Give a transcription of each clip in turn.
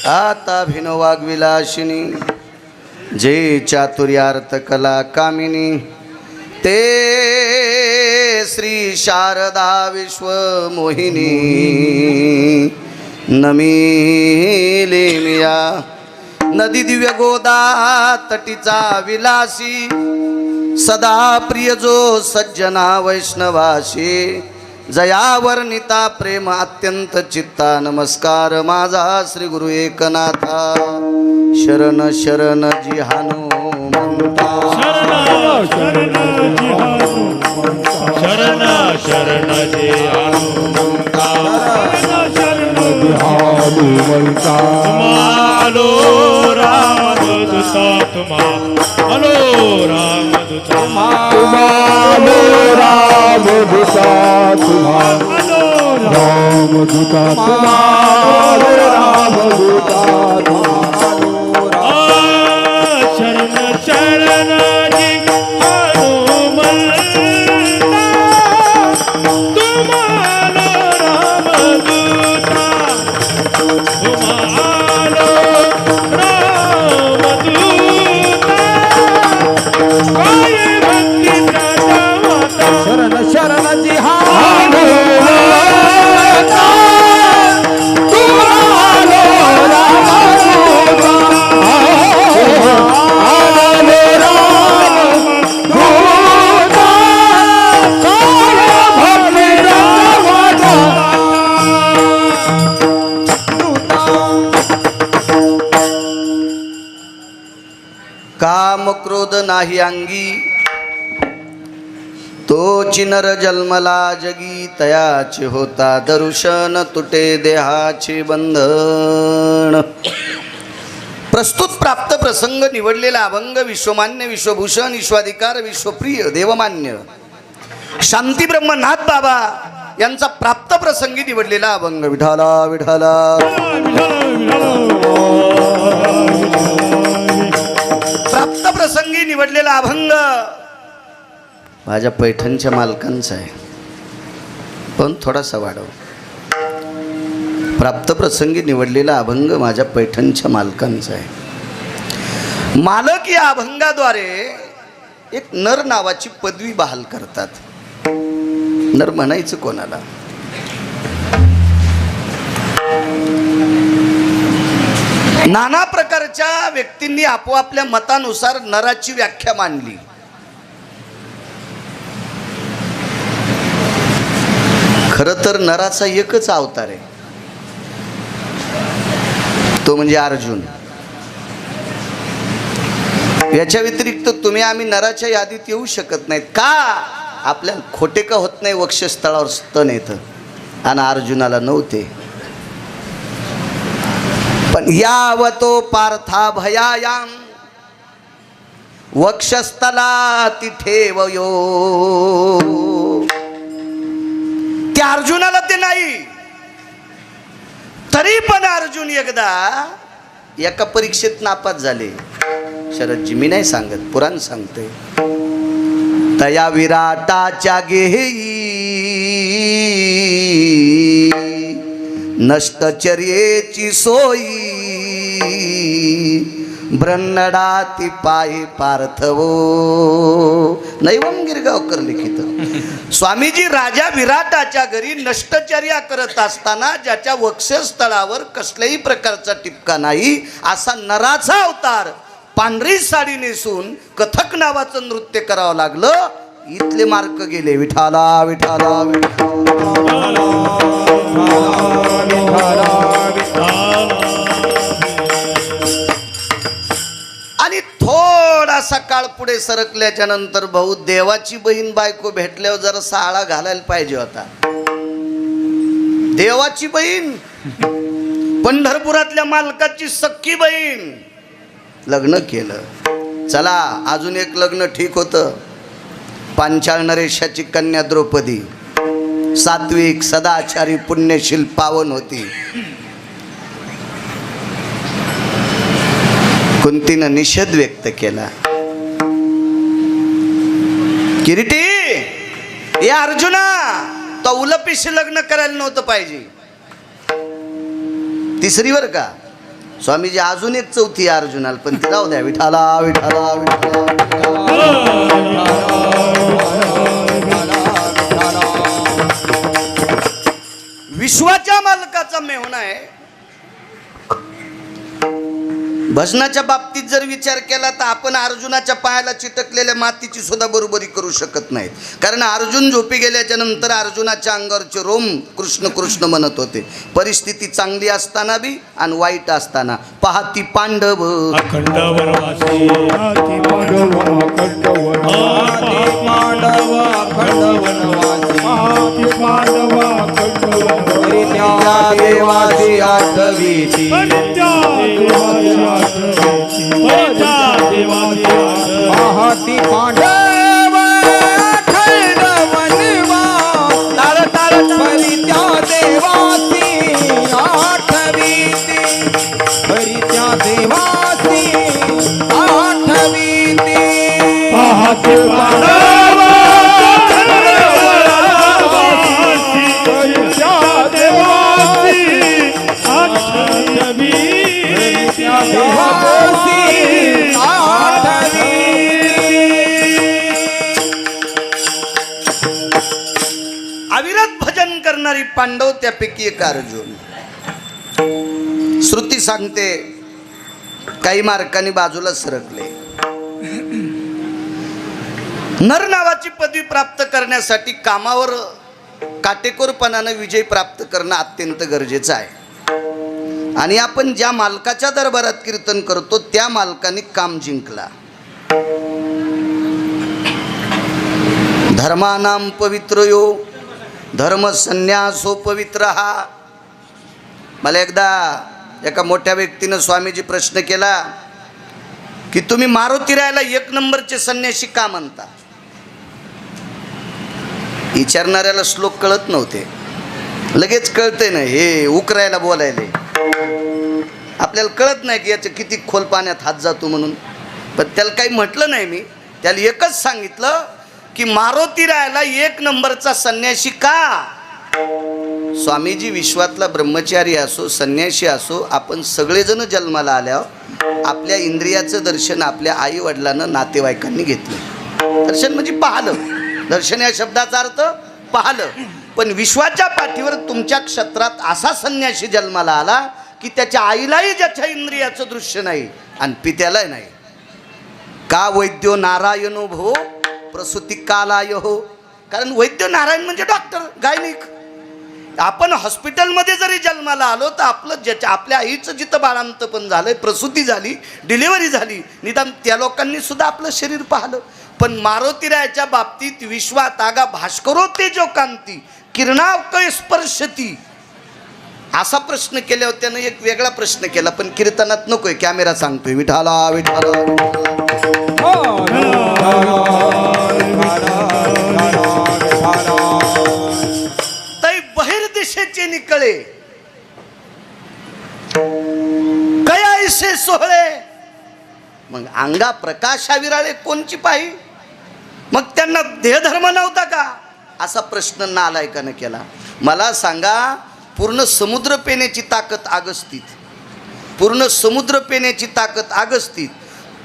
आता भिनो वाग्विलाशिनी जे चातुर्यार्थ कला कामिनी ते श्री शारदा विश्वमोहिनी नमिले मिया नदी दिव्य गोदा तटीचा विलासी सदा प्रिय जो सज्जना वैष्णवाशी जयावर्णिता प्रेम अत्यंत चित्ता नमस्कार माझा श्री गुरु एकनाथा शरण शरण जी हनुमंता शरण शरण जी हनुमंता आलो रामदूता आलो रामदूता आलो रामदूता रामदूता रामदूता शरण शरण जी हनुमंता तुम्हारा रामदूता तुम्हारा रामदूता काय भक्ती दाता शरण शरण जी हनुमंता तुम्हारो रामदूता आलो रामदूता काय भक्ती दाता काम क्रोध नाही अंगी तो चिनर जन्मला जगी तयाचे होता दर्शन तुटे देहाचे बंधन. प्रस्तुत प्राप्त प्रसंग निवडलेला अभंग विश्वमान्य विश्वभूषण विश्वाधिकार विश्वप्रिय देवमान्य शांती ब्रह्मनाथ बाबा यांचा प्राप्त प्रसंगी निवडलेला अभंग. विठाला विठाला प्राप्त प्रसंगी निवडलेला अभंग माझ्या पैठणच्या मालकांचा आहे, पण थोडासा वाढव. प्राप्त प्रसंगी निवडलेला अभंग माझ्या पैठणच्या मालकांचा आहे. मालक या अभंगाद्वारे एक नर नावाची पदवी बहाल करतात. नर म्हणायचं कोणाला? नाना प्रकारच्या व्यक्तींनी आपोआपल्या मतानुसार नराची व्याख्या मांडली. खरं तर नराचा एकच अवतार आहे, तो म्हणजे अर्जुन. याच्या व्यतिरिक्त तुम्ही आम्ही नराच्या यादीत येऊ शकत नाहीत. का? आपल्याला खोटे का होत नाही? वक्षस्थळावर स्तन येतं आणि अर्जुनाला नव्हते. पण यावतो पार्था भयायाम वक्षस्थला तिठेवयो. त्या अर्जुनाला ते नाही, तरी पण अर्जुन एकदा एका परीक्षेत नापास झाले. शरदजी मी नाही सांगत, पुराण सांगते. तया विराटाच्या गेही नष्टचर्येची सोयी ब्रह्मडाती पायी पार्थवो. नैवम गिरगावकर लिखित. स्वामीजी राजा विराटाच्या घरी नष्टचर्या करत असताना ज्याच्या वक्षस्थळावर कसल्याही प्रकारचा टिपका नाही असा नराचा अवतार पांढरी साडी नेसून कथक नावाचं नृत्य करावं लागलं. इथले मार्क गेले. विठाला विठाला आणि थोडासा काळ पुढे सरकल्याच्या नंतर भाऊ देवाची बहीण बायको भेटल्यावर जरा साळा घालायला पाहिजे होता. देवाची बहीण, पंढरपुरातल्या मालकाची सख्खी बहीण, लग्न केलं. चला अजून एक लग्न ठीक होतं. पांचाळ नरेशाची कन्या द्रौपदी सात्विक सदाचारी पुण्यशील पावन होती. कुंतीनं निषेध व्यक्त केला. किरीटी, या अर्जुना, तो उलपिशी लग्न करायला नव्हतं पाहिजे. तिसरी वर का स्वामीजी अजून एक चौथी आहे अर्जुनाला, पण ती राहू द्या. विठाला विठाला विठाला. विश्वाच्या मालकाचा मेहुणा आहे. भजनाच्या बाबतीत जर विचार केला तर आपण अर्जुनाच्या पायाला चिटकलेल्या मातीची सुद्धा बरोबरी करू शकत नाहीत. कारण अर्जुन झोपी गेल्याच्या नंतर अर्जुनाच्या अंगावरचे रोम कृष्ण कृष्ण म्हणत होते. परिस्थिती चांगली असताना बी आणि वाईट असताना. पाहती पांडव अखंड वनवासी हाती पांडव अखंड वनवासी. पांडव अखंड वनवासी. हाती पांडव अखंड वनवासी. त्या देवाची आठवीती. परित्या देवाची आठवीची. परित्या देवाची आठवीची. हाती पांडव अखंड वनवासी. परित्या देवाची आठवीती. परित्या देवाची आठवीती. पाहते पांडव परित्या देवाची आठवीती. अविरत भजन करणारी पांडव त्यापैकी एक अर्जुन. श्रुती सांगते काही मार्कांनी बाजूला सरकले. नर नावाची पदवी प्राप्त करण्यासाठी कामावर काटेकोरपणानं विजय प्राप्त करणं अत्यंत गरजेचं आहे. आणि आपण ज्या मालकाच्या दरबारात कीर्तन करतो त्या मालकाने काम जिंकला. धर्मानाम पवित्र यो धर्म संन्यासो पवित्र हा. मला एकदा एका मोठ्या व्यक्तीनं स्वामीजी प्रश्न केला की तुम्ही मारुती रायाला एक नंबरचे संन्यासी का म्हणता. विचारणाऱ्याला श्लोक कळत नव्हते. लगेच कळते ना हे उकरायला बोलायले. आपल्याला कळत नाही की याचं किती खोल पाण्यात हात जातो म्हणून. पण त्याला काही म्हटलं नाही मी. त्याला एकच सांगितलं की मारुती रायाला एक नंबरचा संन्यासी का. स्वामीजी विश्वातला ब्रह्मचारी असो संन्यासी असो आपण सगळेजण जन्माला आल्यावर आपल्या इंद्रियाचं दर्शन आपल्या आई वडिलांना नातेवाईकांनी घेतलं. दर्शन म्हणजे पाहलं. दर्शन या शब्दाचा अर्थ पाहलं. पण विश्वाच्या पाठीवर तुमच्या क्षेत्रात असा संन्यासी जन्माला आला की त्याच्या आईलाही ज्याच्या इंद्रियाचं दृश्य नाही आणि पित्यालाही नाही. का वैद्यो नारायणो भो प्रसूती कालाय हो. कारण वैद्य नारायण म्हणजे डॉक्टर गायनिक. आपण हॉस्पिटलमध्ये जरी जन्माला आलो तर आपलं ज्याच्या आपल्या आईचं जिथं बाळांतपण झालंय प्रसूती झाली डिलिव्हरी झाली निदान त्या लोकांनी सुद्धा आपलं शरीर पाहिलं. पण मारुतीरायाच्या बाबतीत विश्वात आगा भास्करो तेजो कांती किरणावकय स्पर्शती असा प्रश्न केल्यावर त्यानं एक वेगळा प्रश्न केला. पण कीर्तनात नकोय कॅमेरा सांगतोय विठाला विठाला. तै बहिर्दिशेचे निकळे कयासे सोहळे. मग अंगा प्रकाशा विराळे कोणची पाही. मग त्यांना देहधर्म नव्हता का असा प्रश्न नालायकानं केला. मला सांगा पूर्ण समुद्र पेण्याची ताकद अगस्तीत. पूर्ण समुद्र पेण्याची ताकद अगस्तीत.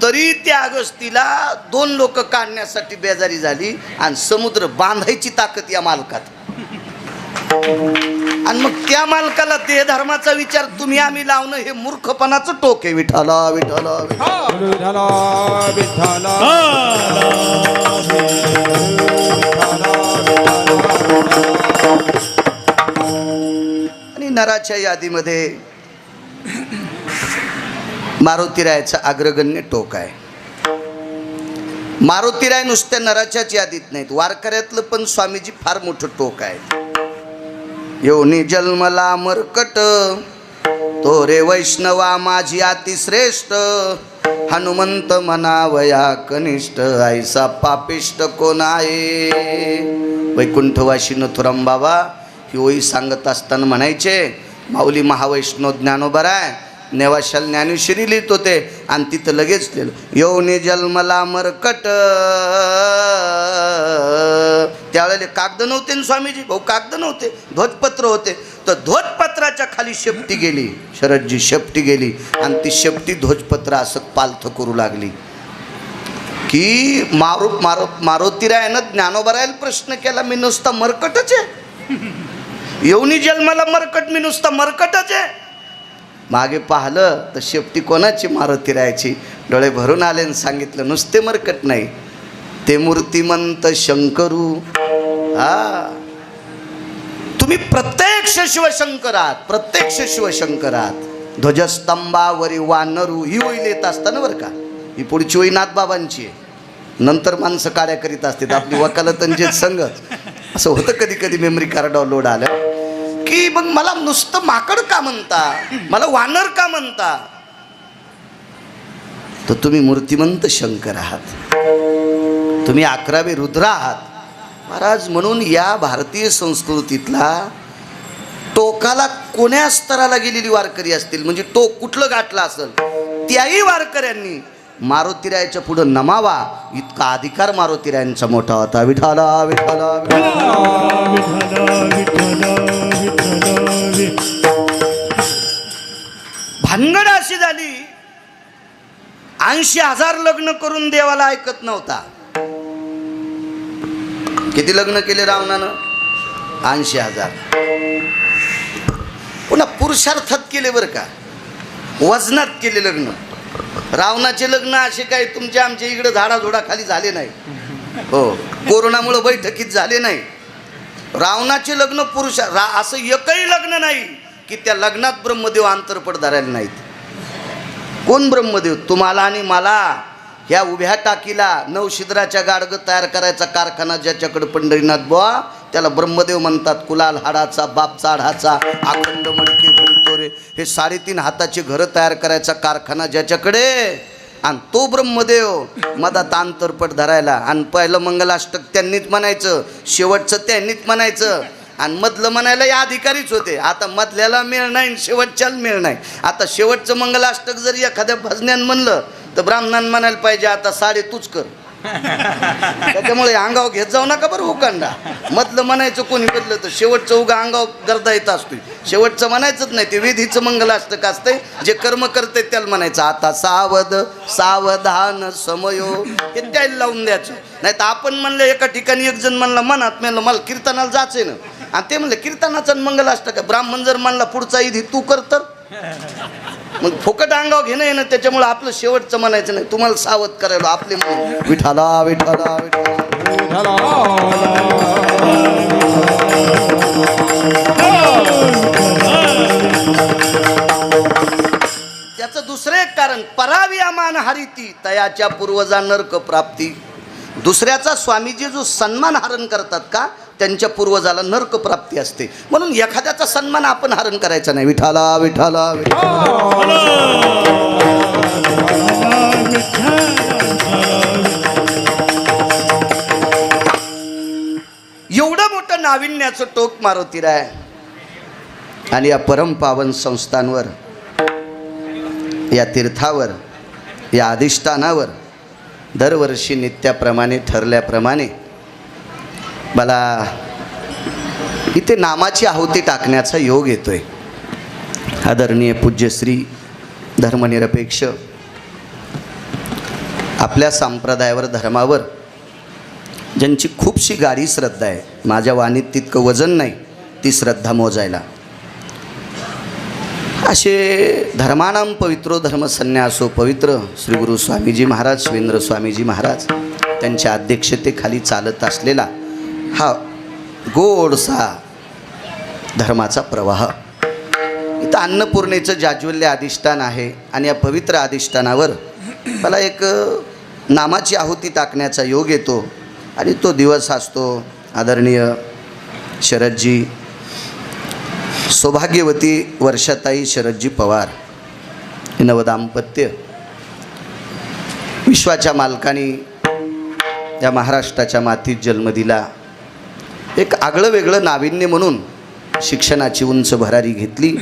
तरी त्या अगस्तीला 2 लोक काढण्यासाठी बेजारी झाली आणि समुद्र बांधायची ताकद या मालकात. आणि मग त्या मालकाला देहधर्माचा विचार तुम्ही आम्ही लावणं हे मूर्खपणाचं टोक आहे. विठाला विठाला आणि नराच्या यादीमध्ये मारुतीरायाचं अग्रगण्य टोक आहे. मारुतीराय नुसत्या नराच्याच यादीत नाहीत वारकऱ्यातलं पण स्वामीजी फार मोठं टोक आहे. योनी जन्मला मरकट तो रे वैष्णवा माझी अतिश्रेष्ठ. हनुमंत म्हणावया कनिष्ठ ऐसा पापिष्ट कोण आहे. वैकुंठवासी नथुराम बाबा ही ओळी सांगत असताना म्हणायचे माऊली महावैष्णव ज्ञानोबराय नेवाशाल ज्ञानेश्वरी लिहित होते आणि तिथं लगेच लिहिलं योनी जन्मला मरकट त्यावेळेला कागद नव्हते ना स्वामीजी, भाऊ कागद नव्हते, ध्वजपत्र होते. तर ध्वजपत्राच्या खाली शेपटी गेली, शरदजी शेपटी गेली आणि ती शेपटी ध्वजपत्र असं पालथं करू लागली की मारुतीरायानं ज्ञानोबरायाला प्रश्न केला, मी नुसता मरकटच आहे, येऊनी जन्माला मरकट, मी नुसता मरकटच आहे. मागे पाहिलं तर शेपटी कोणाची? मारुतीरायाची. डोळे भरून आले आणि सांगितलं, नुसते मरकट नाही, ते मूर्तिमंत शंकरू. हा, तुम्ही प्रत्यक्ष शिवशंकर आहात, प्रत्यक्ष शिवशंकर आहात. ध्वजस्तंभावरी वानरू ही ओळी येत असताना बरं का, ही पुढची ओळी नाथबाबांची आहे. नंतर माणसं काड्या करीत असतात, आपली वकालतंचे संगत. असं होतं कधी कधी मेमरी कार्ड डाउनलोड आलं की मग मला नुसतं माकड का म्हणता, मला वानर का म्हणता? तर तुम्ही मूर्तिमंत शंकर आहात, तुम्ही 11वे रुद्र आहात महाराज. म्हणून या भारतीय संस्कृतीतला टोकाला कोण्या स्तराला गेलेली वारकरी असतील, म्हणजे टोक कुठलं गाठलं असेल, त्याही वारकऱ्यांनी मारुतीरायाच्या पुढं नमावा, इतका अधिकार मारुतीरायांचा मोठा होता. विठाला विठाला भानगड अशी झाली, 80,000 लग्न करून देवाला ऐकत नव्हता. किती लग्न केले रावणानं? 80,000. पुन्हा पुरुषार्थात केले बरं का, वजनात केले लग्न. रावणाचे लग्न असे काही तुमच्या आमच्या इकडे झाडाझोडाखाली झाले नाही. हो, कोरोनामुळे बैठकीत झाले नाही. रावणाचे लग्न असं एकही लग्न नाही की त्या लग्नात ब्रह्मदेव अंतरपट धरायला नाहीत. कोण ब्रह्मदेव? तुम्हाला आणि मला ह्या उभ्या टाकीला नवशिद्राच्या गाडगं तयार करायचा कारखाना ज्याच्याकडे पंढरीनाथ बुवा, त्याला ब्रह्मदेव म्हणतात. कुलाल हाडाचा, बाप चाढाचा, अखंड मडके घुलतो रे, हे 3.5 हाताचे घरं तयार करायचा कारखाना ज्याच्याकडे, आणि तो ब्रह्मदेव मधात अंतरपट धरायला. आणि पहिलं मंगलाष्टक त्यांनीच म्हणायचं, शेवटचं त्यांनीच म्हणायचं, आणि मधलं म्हणायला या अधिकारीच होते. आता मधल्याला मेळ नाही, शेवटच्याला मेळ नाही. आता शेवटचं मंगलाष्टक जरी एखाद्या भजन्यान म्हणलं तर ब्राह्मणांना म्हणायला पाहिजे, आता साडे तूच कर. त्याच्यामुळे अंगाव घेत जाऊ नका बरं उकांडा. मधलं म्हणायचं कोणी बदलं तर शेवटचं उगा अंगाव गर्दा येत असतो. शेवटचं म्हणायचंच नाही, ते विधीचं मंगलाष्टक असते, जे कर्म करते त्याला म्हणायचं. आता सावध सावधान समयो, हे त्याला लावून द्यायचं. नाही तर आपण म्हणलं, एका ठिकाणी एक जण म्हणला मनात म्हणलं मला कीर्तनाला जायचंय ना, आणि ते म्हणलं कीर्तनाचा मंगलाष्टक. ब्राह्मण जर म्हणला पुढचा विधी तू कर, तर मग फुकट अंगाव घेणं आहे ना. त्याच्यामुळे आपलं शेवटचं म्हणायचं नाही, तुम्हाला सावध करायला आपले विठाला विठाला विठाला. त्याचं दुसरं एक कारण, परावियामान हरिती तयाच्या पूर्वजा नरक प्राप्ती. दुसऱ्याचा स्वामीजी जो सन्मान हरण करतात का, त्यांच्या पूर्वजाला नरक प्राप्ती असते. म्हणून एखाद्याचा सन्मान आपण हरण करायचा नाही. विठाला विठाला एवढं मोठं नाविन्याचं टोक मारुतीराय आणि या परमपावन संस्थांवर, या तीर्थावर, या अधिष्ठानावर दरवर्षी नित्याप्रमाणे ठरल्याप्रमाणे मला इथे नामाची आहुती टाकण्याचा योग येतोय. आदरणीय पूज्यश्री धर्मनिरपेक्ष, आपल्या संप्रदायावर, धर्मावर ज्यांची खूपशी गाढी श्रद्धा आहे, माझ्या वाणीत तितकं वजन नाही ती श्रद्धा मोजायला, असे धर्मानाम पवित्रो धर्मसन्यासो पवित्र श्री गुरु स्वामीजी महाराज, शिवेंद्र स्वामीजी महाराज, त्यांच्या अध्यक्षतेखाली चालत असलेला हा गोडसा धर्माचा प्रवाह. इथं अन्नपूर्णेचं जाज्वल्य अधिष्ठान आहे, आणि या पवित्र अधिष्ठानावर मला एक नामाची आहुती टाकण्याचा योग येतो. आणि तो दिवस असतो आदरणीय शरदजी, सौभाग्यवती वर्षाताई शरदजी पवार, हे नवदाम्पत्य विश्वाच्या मालकाने या महाराष्ट्राच्या मातीत जन्म दिला. एक आगळं वेगळं नाविन्य म्हणून शिक्षणाची उंच भरारी घेतली,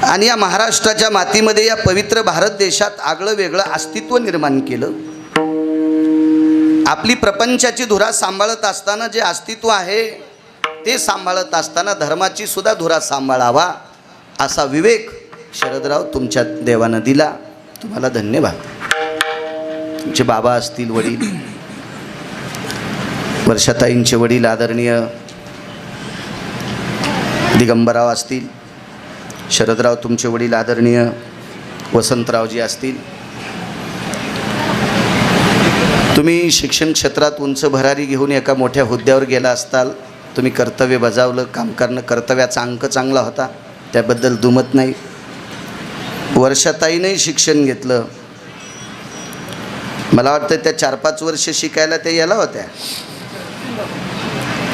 आणि या महाराष्ट्राच्या मातीमध्ये, या पवित्र भारत देशात आगळं वेगळं अस्तित्व निर्माण केलं. आपली प्रपंचाची धुरा सांभाळत असताना जे अस्तित्व आहे ते सांभाळत असताना धर्माची सुद्धा धुरा सांभाळावा असा विवेक शरदराव तुमच्या देवानं दिला. तुम्हाला धन्यवाद. तुमचे बाबा असतील, वडील वर्षाताईंचे वडील आदरणीय दिगंबरराव असतील, शरदराव तुमचे वडील आदरणीय वसंतरावजी असतील. तुम्ही शिक्षण क्षेत्रात उंच भरारी घेऊन एका मोठ्या हुद्द्यावर गेला असताल. तुम्ही कर्तव्य बजावलं, काम करणं, कर्तव्याचा अंक चांगला होता, त्याबद्दल दुमत नाही. वर्षाताईनंही शिक्षण घेतलं. मला वाटतं त्या 4-5 वर्ष शिकायला ते याला होत्या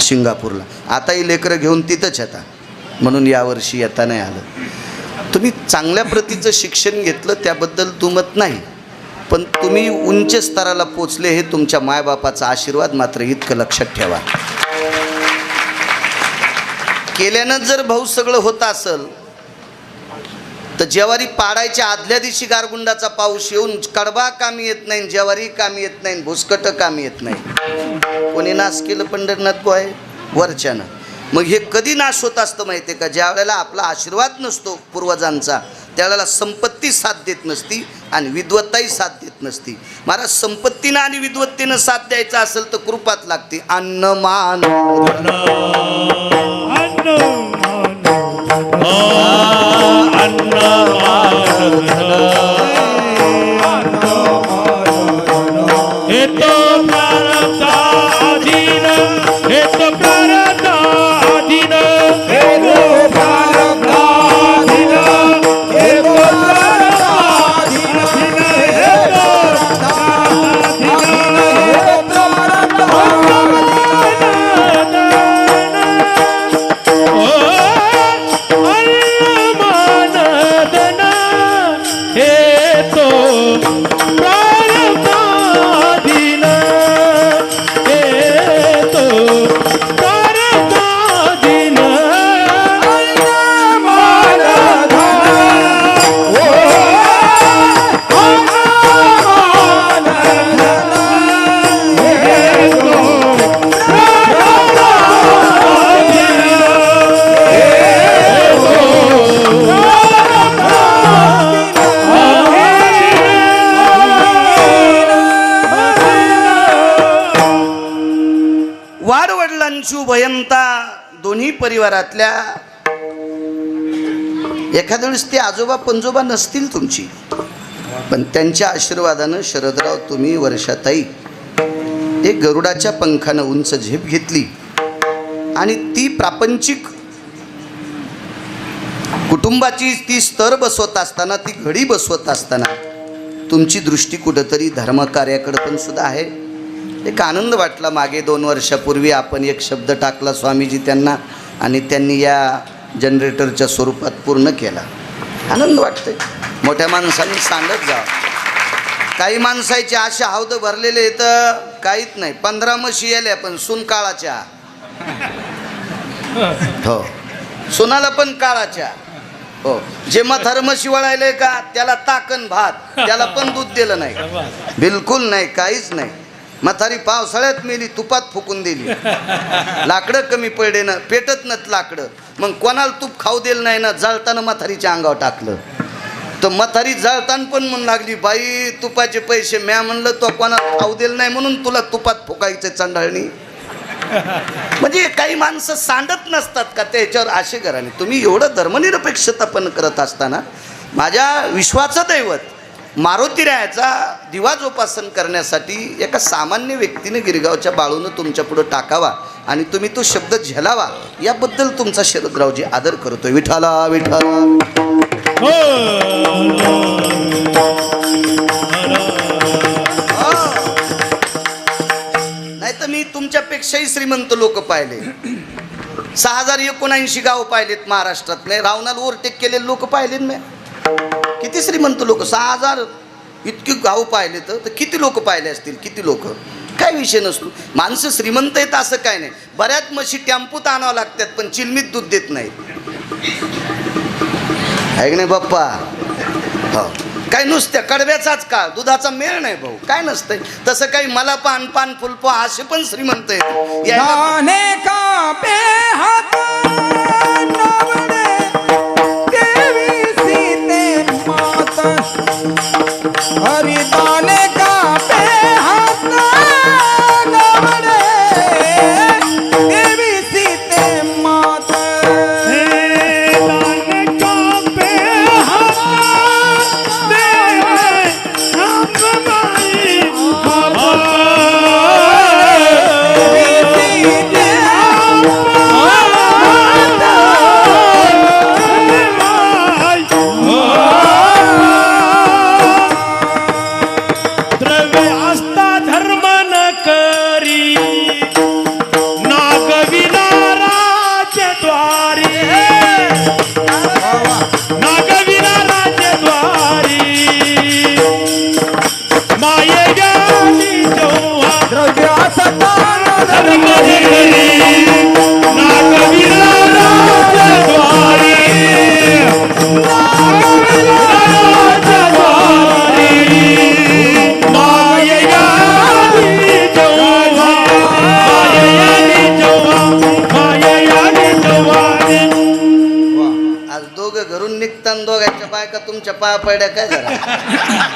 सिंगापूरला. आताही लेकरं घेऊन तिथंच येतात, म्हणून यावर्षी येता नाही आलं. तुम्ही चांगल्या प्रतीचं शिक्षण घेतलं त्याबद्दल दुमत नाही, पण तुम्ही उंच स्तराला पोचले हे तुमच्या मायबापाचा आशीर्वाद मात्र इतकं लक्षात ठेवा. केल्यानं जर भाऊ सगळं होत असेल तर ज्वारी पाडायच्या आदल्या दिवशी गारगुंडाचा पाऊस येऊन कडबा कामी येत नाही, ज्वारी कामी येत नाही, भुसकट कामी येत नाही. कोणी नाश केलं पंढरनाथ गोय वरच्यानं. मग हे कधी नाश होत असतं माहिती आहे का? ज्या वेळेला आपला आशीर्वाद नसतो पूर्वजांचा त्यावेळेला संपत्ती साथ देत नसती आणि विद्वत्ताही साथ देत नसती. महाराज संपत्तीनं आणि विद्वत्तेनं साथ द्यायचा असेल तर कृपात लागते. अन्न मान भयंता दोन्ही परिवारातल्या एखाद्या वेळेस ते आजोबा पंजोबा नसतील तुमची, पण त्यांच्या आशीर्वादानं शरदराव तुम्ही वर्षाताई एक गरुडाच्या पंखानं उंच झेप घेतली आणि ती प्रापंचिक कुटुंबाची ती स्तर बसवत असताना, ती घडी बसवत असताना तुमची दृष्टी कुठंतरी धर्मकार्याकडे पण सुद्धा आहे. एक आनंद वाटला. मागे 2 वर्षापूर्वी आपण एक शब्द टाकला स्वामीजी त्यांना आणि त्यांनी या जनरेटरच्या स्वरूपात पूर्ण केला. आनंद वाटते. मोठ्या माणसांनी सांगत जा. काही माणसाचे अशा हौद भरलेले तर काहीच नाही. 15 म्हशी आल्या पण सून काळाच्या. हो, सुनाला पण काळाच्या. हो, जे म्हातार म्हशी वळायले का त्याला ताकन भात, त्याला पण दूध दिलं नाही, बिलकुल नाही, काहीच नाही. म्हातारी पावसाळ्यात मेली, तुपात फुकून दिली. लाकडं कमी पडले ना, पेटत नत लाकडं. मग कोणाला तूप खाऊ दिलं नाही ना, जळताना म्हातारीच्या अंगावर टाकलं. तर म्हातारी जळताना पण म्हणू लागली, बाई तुपाचे पैसे म्या म्हणलं तो कोणाला खाऊ दिलं नाही म्हणून तुला तुपात फुकायचं चंडाळणी. म्हणजे काही माणसं सांडत नसतात का त्याच्यावर असे घराने. तुम्ही एवढं धर्मनिरपेक्षता पण करत असताना माझ्या विश्वाचं दैवत मारुतीरायाचा दिवा जोपासन करण्यासाठी एका सामान्य व्यक्तीने गिरगावच्या बाळूनं तुमच्या पुढं टाकावा आणि तुम्ही तो शब्द झेलावा याबद्दल तुमचा शरदरावजी आदर करतोय. विठाला विठाला. नाही तर मी तुमच्यापेक्षाही श्रीमंत लोक पाहिले. 6079 गाव पाहिलेत महाराष्ट्रात. नाही रावणाला ओव्हरटेक केलेले लोक पाहिलेत मी. किती श्रीमंत लोक. 6000 इतकी गाव पाहिले तर किती लोक पाहिले असतील, किती लोक. काय विषय नसतो. माणसं श्रीमंत आहेत असं काय नाही. बऱ्याच म्हशी टेम्पूत आणावं लागतात पण चिलमीत दूध देत नाहीत. आहे की नाही बाप्पा. हो, काय नुसत्या कडव्याचाच का दुधाचा मेळ नाही भाऊ, काय नसतंय तसं काही. मला पान पान फुलपो असे पण श्रीमंत आहेत. दाने का पे हात नवरे देवी सीते मात हरि दाने का पे हात नवरे देवी सीते मात दोघांच्या बायका तुमच्या पाया पड्या काय झाला.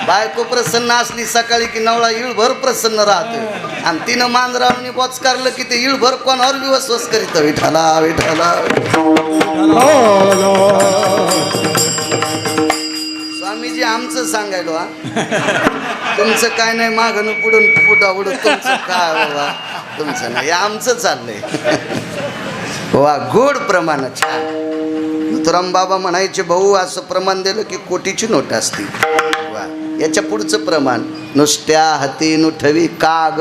बायको प्रसन्न असली सकाळी की नवळा इळभर प्रसन्न राहतो आणि तिनं मांजरावनी बोचकारलं की ते इळभर कोणावर विश्वास करीत. विठाला विठाला स्वामीजी आमचं सांगायलो हा, तुमचं काय नाही मागणं पुढून पुढा उडत तुमचं काय बाबा, तुमचं नाही आमचं चाललंय. वा गोड प्रमाण छान. तुराम बाबा म्हणायचे भाऊ असं प्रमाण दिलं की कोटीची नोट असती. वा याच्या पुढचं प्रमाण नुसत्या हाती नुठवी काग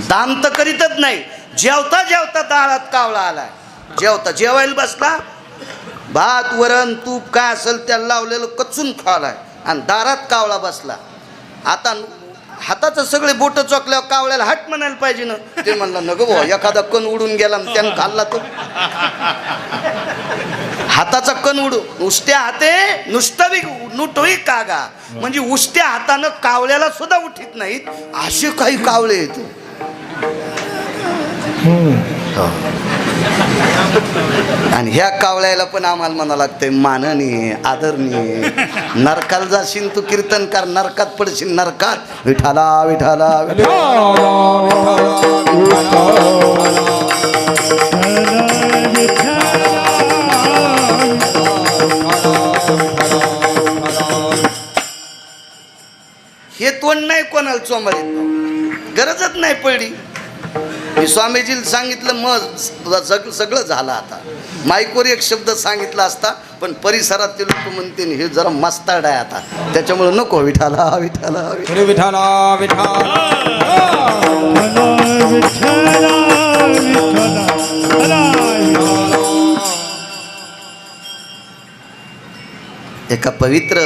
दाम तर करीतच नाही. जेवता जेवता दाळात कावळा आलाय. जेवता जेवायला बसला भात वरण तूप काय असेल त्याला लावलेलं कचून खालाय आणि दारात कावळा बसला. आता हाताचं सगळे बोट चोकल्यावर कावळ्याला हट म्हणायला पाहिजे ना. ते म्हणलं न गो एखादा कण उडून गेला त्यानं खाल्ला तो. हाताचा कण उडू उष्ट्या हाते नुसतं नुटवी कागा म्हणजे उष्ट्या हातानं कावळ्याला सुद्धा उठीत नाहीत असे काही कावळे आहेत. आणि ह्या कावळ्याला पण आम्हाला म्हणावं लागतंय माननीय आदरणीय. नरकाला जाशील तू कीर्तनकार नरकात पडशील नरकात. विठाला विठाला हे तोंड नाही कोणाला चोंबारीत गरजच नाही पडली. मी स्वामीजीला सांगितलं मग सगळं झालं. आता माईकवर एक शब्द सांगितला असता पण परिसरातील लोक म्हणते हे जरा मस्ताड आहे आता त्याच्यामुळे नको. विठाला विठाला विठाला विठाला एका पवित्र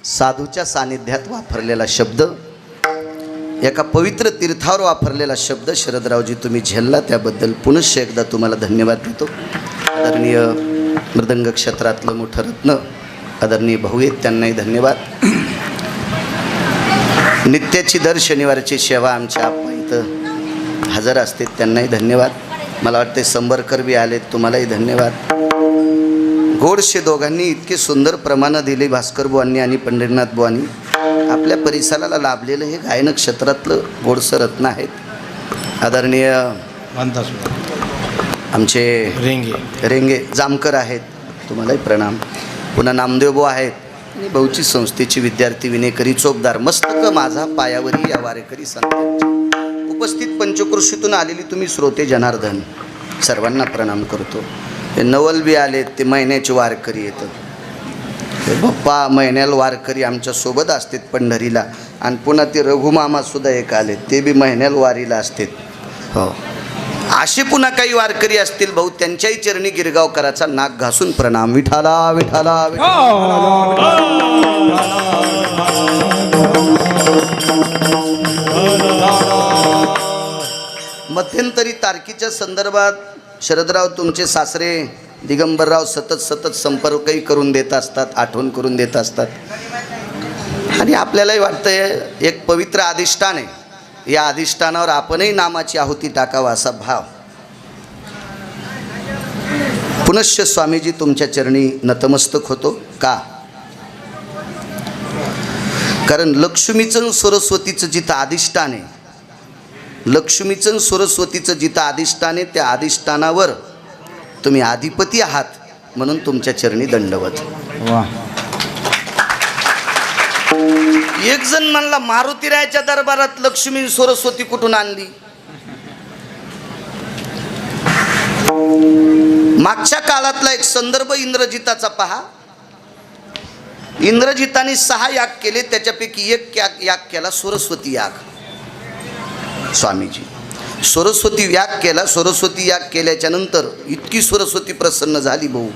साधूच्या सानिध्यात वापरलेला शब्द, एका पवित्र तीर्थावर वापरलेला शब्द शरदरावजी तुम्ही झेलला त्याबद्दल पुनश्च एकदा तुम्हाला धन्यवाद देतो. आदरणीय मृदंग क्षेत्रातलं मोठं रत्न आदरणीय भाऊ आहेत त्यांनाही धन्यवाद. नित्याची दर शनिवारची सेवा आमच्या आप्पा इथं हजर असते त्यांनाही धन्यवाद. मला वाटते संबरकर बी आलेत तुम्हालाही धन्यवाद. गोडशे दोघांनी इतके सुंदर प्रमाणं दिली भास्कर बुवांनी आणि पंढरीनाथ बुवांनी. आपल्या परिसराला लाभलेलं हे गायन क्षेत्रातलं गोडसं रत्न आहेत. आदरणीय आमचे रेंगे जामकर आहेत तुम्हालाही प्रणाम. पुन्हा नामदेव बुवा आहेत आणि बहुची संस्थेची विद्यार्थी विनेकरी चोपदार मस्तक माझा पायावरी या वारेकरी संतांची उपस्थित पंचकृषीतून आलेली तुम्ही श्रोते जनार्दन सर्वांना प्रणाम करतो. हे नवल बी आलेत ते महिन्याचे वारकरी येतं. ते बाप्पा महिन्याला वारकरी आमच्या सोबत असतात पंढरीला. आणि पुन्हा ते रघुमामासुद्धा एक आलेत ते बी महिन्याला वारीला असतात. हो असे पुन्हा काही वारकरी असतील भाऊ त्यांच्याही चरणी गिरगावकराचा नाक घासून प्रणाम. विठाला विठाला मध्यंतरी तारखेच्या संदर्भात शरदराव तुमचे सासरे दिगंबरराव सतत संपर्कही करून देत असतात, आठवण करून देत असतात. आणि आपल्यालाही वाटतंय एक पवित्र अधिष्ठान आहे, या अधिष्ठानावर आपणही नामाची आहुती टाकावा असा भाव. पुनश्च स्वामीजी तुमच्या चरणी नतमस्तक होतो. का? कारण लक्ष्मीचं सरस्वतीचं जिथं अधिष्ठान आहे, लक्ष्मीचं सरस्वतीचं जिथं अधिष्ठान आहे, त्या अधिष्ठानावर तुम्ही अधिपती आहात, म्हणून तुमच्या चरणी दंडवत. वा. एक जण म्हणला मारुतीरायाच्या दरबारात लक्ष्मी सरस्वती कुठून आणली? मागच्या काळातला एक संदर्भ इंद्रजिताचा पहा. इंद्रजिताने 6 याग केले, त्याच्यापैकी एक याग केला सरस्वती याग. स्वामीजी सरस्वती याग केला. सरस्वती याग केल्याच्या नंतर इतकी सरस्वती प्रसन्न झाली भाऊ,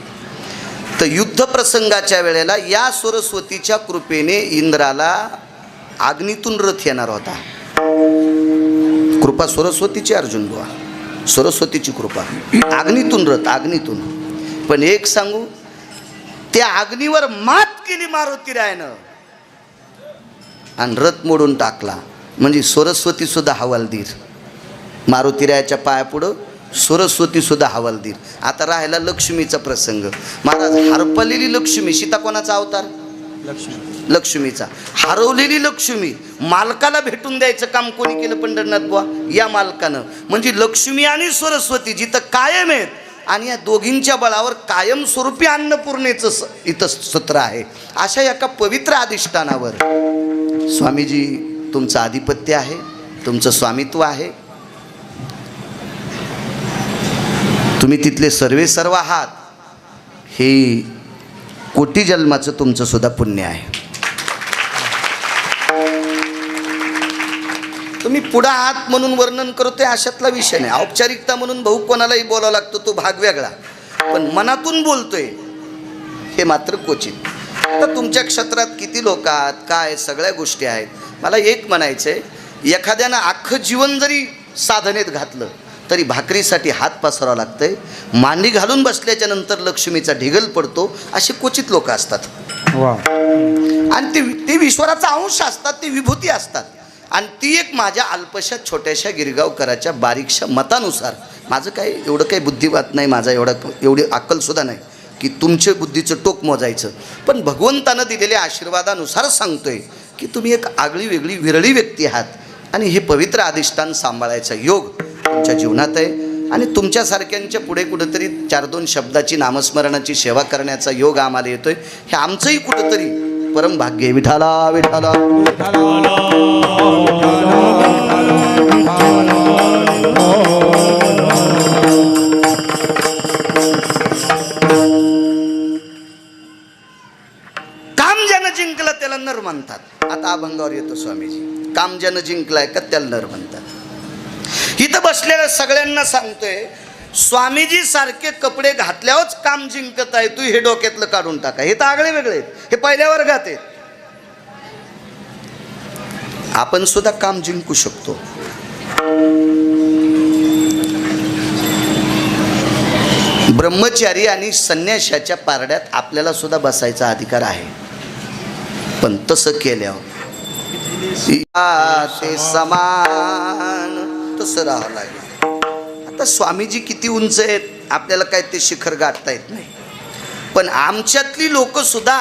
तर युद्ध प्रसंगाच्या वेळेला या सरस्वतीच्या कृपेने इंद्राला अग्नीतून रथ येणार होता. कृपा सरस्वतीची अर्जुन बुवा, सरस्वतीची कृपा. अग्नीतून रथ, अग्नीतून. पण एक सांगू, त्या अग्नीवर मात केली मारुतीरायानं आणि रथ मोडून टाकला. म्हणजे सरस्वती सुद्धा हवालदिर. मारुतीरायाच्या पायापुढं सरस्वती सुद्धा हवालदिर. आता राहिला लक्ष्मीचा प्रसंग. महाराज, हरपलेली लक्ष्मी, सीता कोणाचा अवतार? लक्ष्मीचा. हरवलेली लक्ष्मी मालकाला भेटून द्यायचं काम कोणी केलं? पंढरनाथ बुवा, या मालकानं. म्हणजे लक्ष्मी आणि सरस्वती जिथं कायम आहेत, आणि या दोघींच्या बळावर कायमस्वरूपी अन्नपूर्णेचं इथं सत्र आहे. अशा एका पवित्र अधिष्ठानावर स्वामीजी तुमचं आधिपत्य आहे, तुमचं स्वामित्व आहे. तुम्ही तिथले सर्व आहात. हे कोटी जन्माचं तुमचं सुद्धा पुण्य आहे. तुम्ही पुढं आहात म्हणून वर्णन करतोय अशातला विषय नाही. औपचारिकता म्हणून भाऊ कोणालाही बोलावं लागतो, तो भाग वेगळा. पण मनातून बोलतोय हे मात्र क्वचित. तर तुमच्या क्षेत्रात किती लोक आहात, काय सगळ्या गोष्टी आहेत. मला एक म्हणायचं आहे, एखाद्यानं अख्खं जीवन जरी साधनेत घातलं तरी भाकरीसाठी हात पसरावं लागतंय. मांडी घालून बसल्याच्या नंतर लक्ष्मीचा ढिगल पडतो, असे क्वचित लोक असतात. वा. आणि ते ईश्वराचा अंश असतात, ते विभूती असतात. आणि ती एक माझ्या अल्पशा छोट्याशा गिरगावकराच्या बारीकशा मतानुसार, माझं काय एवढं काही बुद्धिवाद नाही, माझा एवढी अक्कलसुद्धा नाही की तुमच्या बुद्धीचं टोक मोजायचं. पण भगवंतानं दिलेल्या आशीर्वादानुसार सांगतोय की तुम्ही एक आगळी वेगळी विरळी व्यक्ती आहात, आणि हे पवित्र अधिष्ठान सांभाळायचा योग तुमच्या जीवनात आहे. आणि तुमच्यासारख्यांच्या पुढे कुठंतरी 4-2 शब्दाची नामस्मरणाची सेवा करण्याचा योग आम्हाला येतोय. हे आमचंही कुठंतरी परम भाग्य आहे. विठाला विठाला. काम ज्यानं जिंकलं त्याला नर म्हणतात. आता अभंगावर येतो स्वामीजी. काम ज्यानं जिंकलाय का त्याला नर म्हणतात. इथं बसलेल्या सगळ्यांना सांगतोय, स्वामीजी सारखे कपडे घातल्यावरच काम जिंकत आहे, तू हे डोक्यातलं काढून टाका. हे तर आगळे वेगळे आहेत, हे पहिल्या वर्गात आहेत. आपण सुद्धा काम जिंकू शकतो. ब्रह्मचारी आणि संन्याशाच्या पारड्यात आपल्याला सुद्धा बसायचा अधिकार आहे. पण तसं केल्यावर ते समान तसं राहावं लागेल. आता स्वामीजी किती उंच आहेत आपल्याला काय ते शिखर गाठता येत नाही. पण आमच्यातली लोक सुद्धा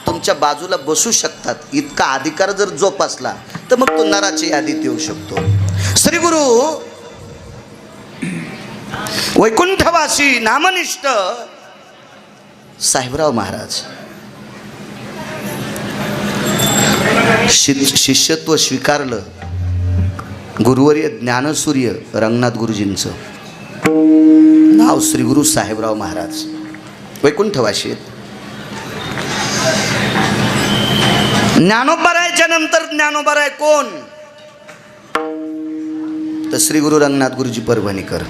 तुमच्या बाजूला बसू शकतात. इतका अधिकार जर जोपासला तर मग तो नराच्या यादीत येऊ शकतो. श्री गुरु वैकुंठवासी नामनिष्ठ साहेबराव महाराज शिष्यत्व स्वीकारलं. गुरुवर्य ज्ञानसूर्य रंगनाथ गुरुजींचं नाव श्री गुरु साहेबराव महाराज वैकुंठवासी आहेत. ज्ञानोबारायच्या नंतर ज्ञानोबाराय कोण? तर श्री गुरु रंगनाथ गुरुजी परभणीकर.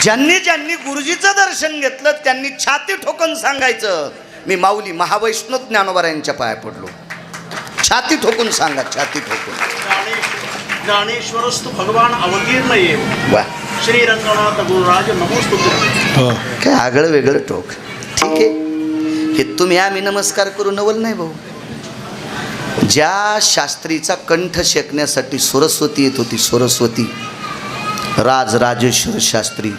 ज्यांनी ज्यांनी गुरुजीचं दर्शन घेतलं त्यांनी छाती ठोकून सांगायचं, मी माऊली महावैष्णव ज्ञानोबारायांच्या पाया पडलो. छाती ठोकून सांगा, छाती ठोकून. ज्ञानेश्वरस्तु भगवान अवतीर्ण येव. वा. श्री रंगनाथ गुरुराज नमोस्तुते. काय आगळं वेगळं टोक. ठीक आहे, हे तुम्ही आम्ही नमस्कार करू नवल नाही भाऊ. ज्या शास्त्रीचा कंठ शेकण्यासाठी सरस्वती येत होती, सरस्वती राजराजेश्वर शास्त्री,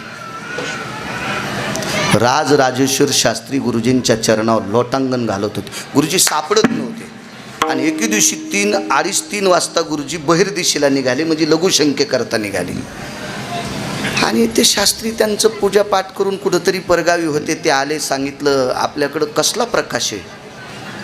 राजराजेश्वर शास्त्री गुरुजींच्या चरणावर लोटांगण घालत होते. गुरुजी सापडत नव्हते आणि एके दिवशी 3:30 वाजता गुरुजी बहिर्दिशेला निघाले, म्हणजे लघुशंके करता निघाले. आणि ते शास्त्री त्यांचं पूजापाठ करून कुठंतरी परगावी होते. ते आले, सांगितलं आपल्याकडं कसला प्रकाश आहे.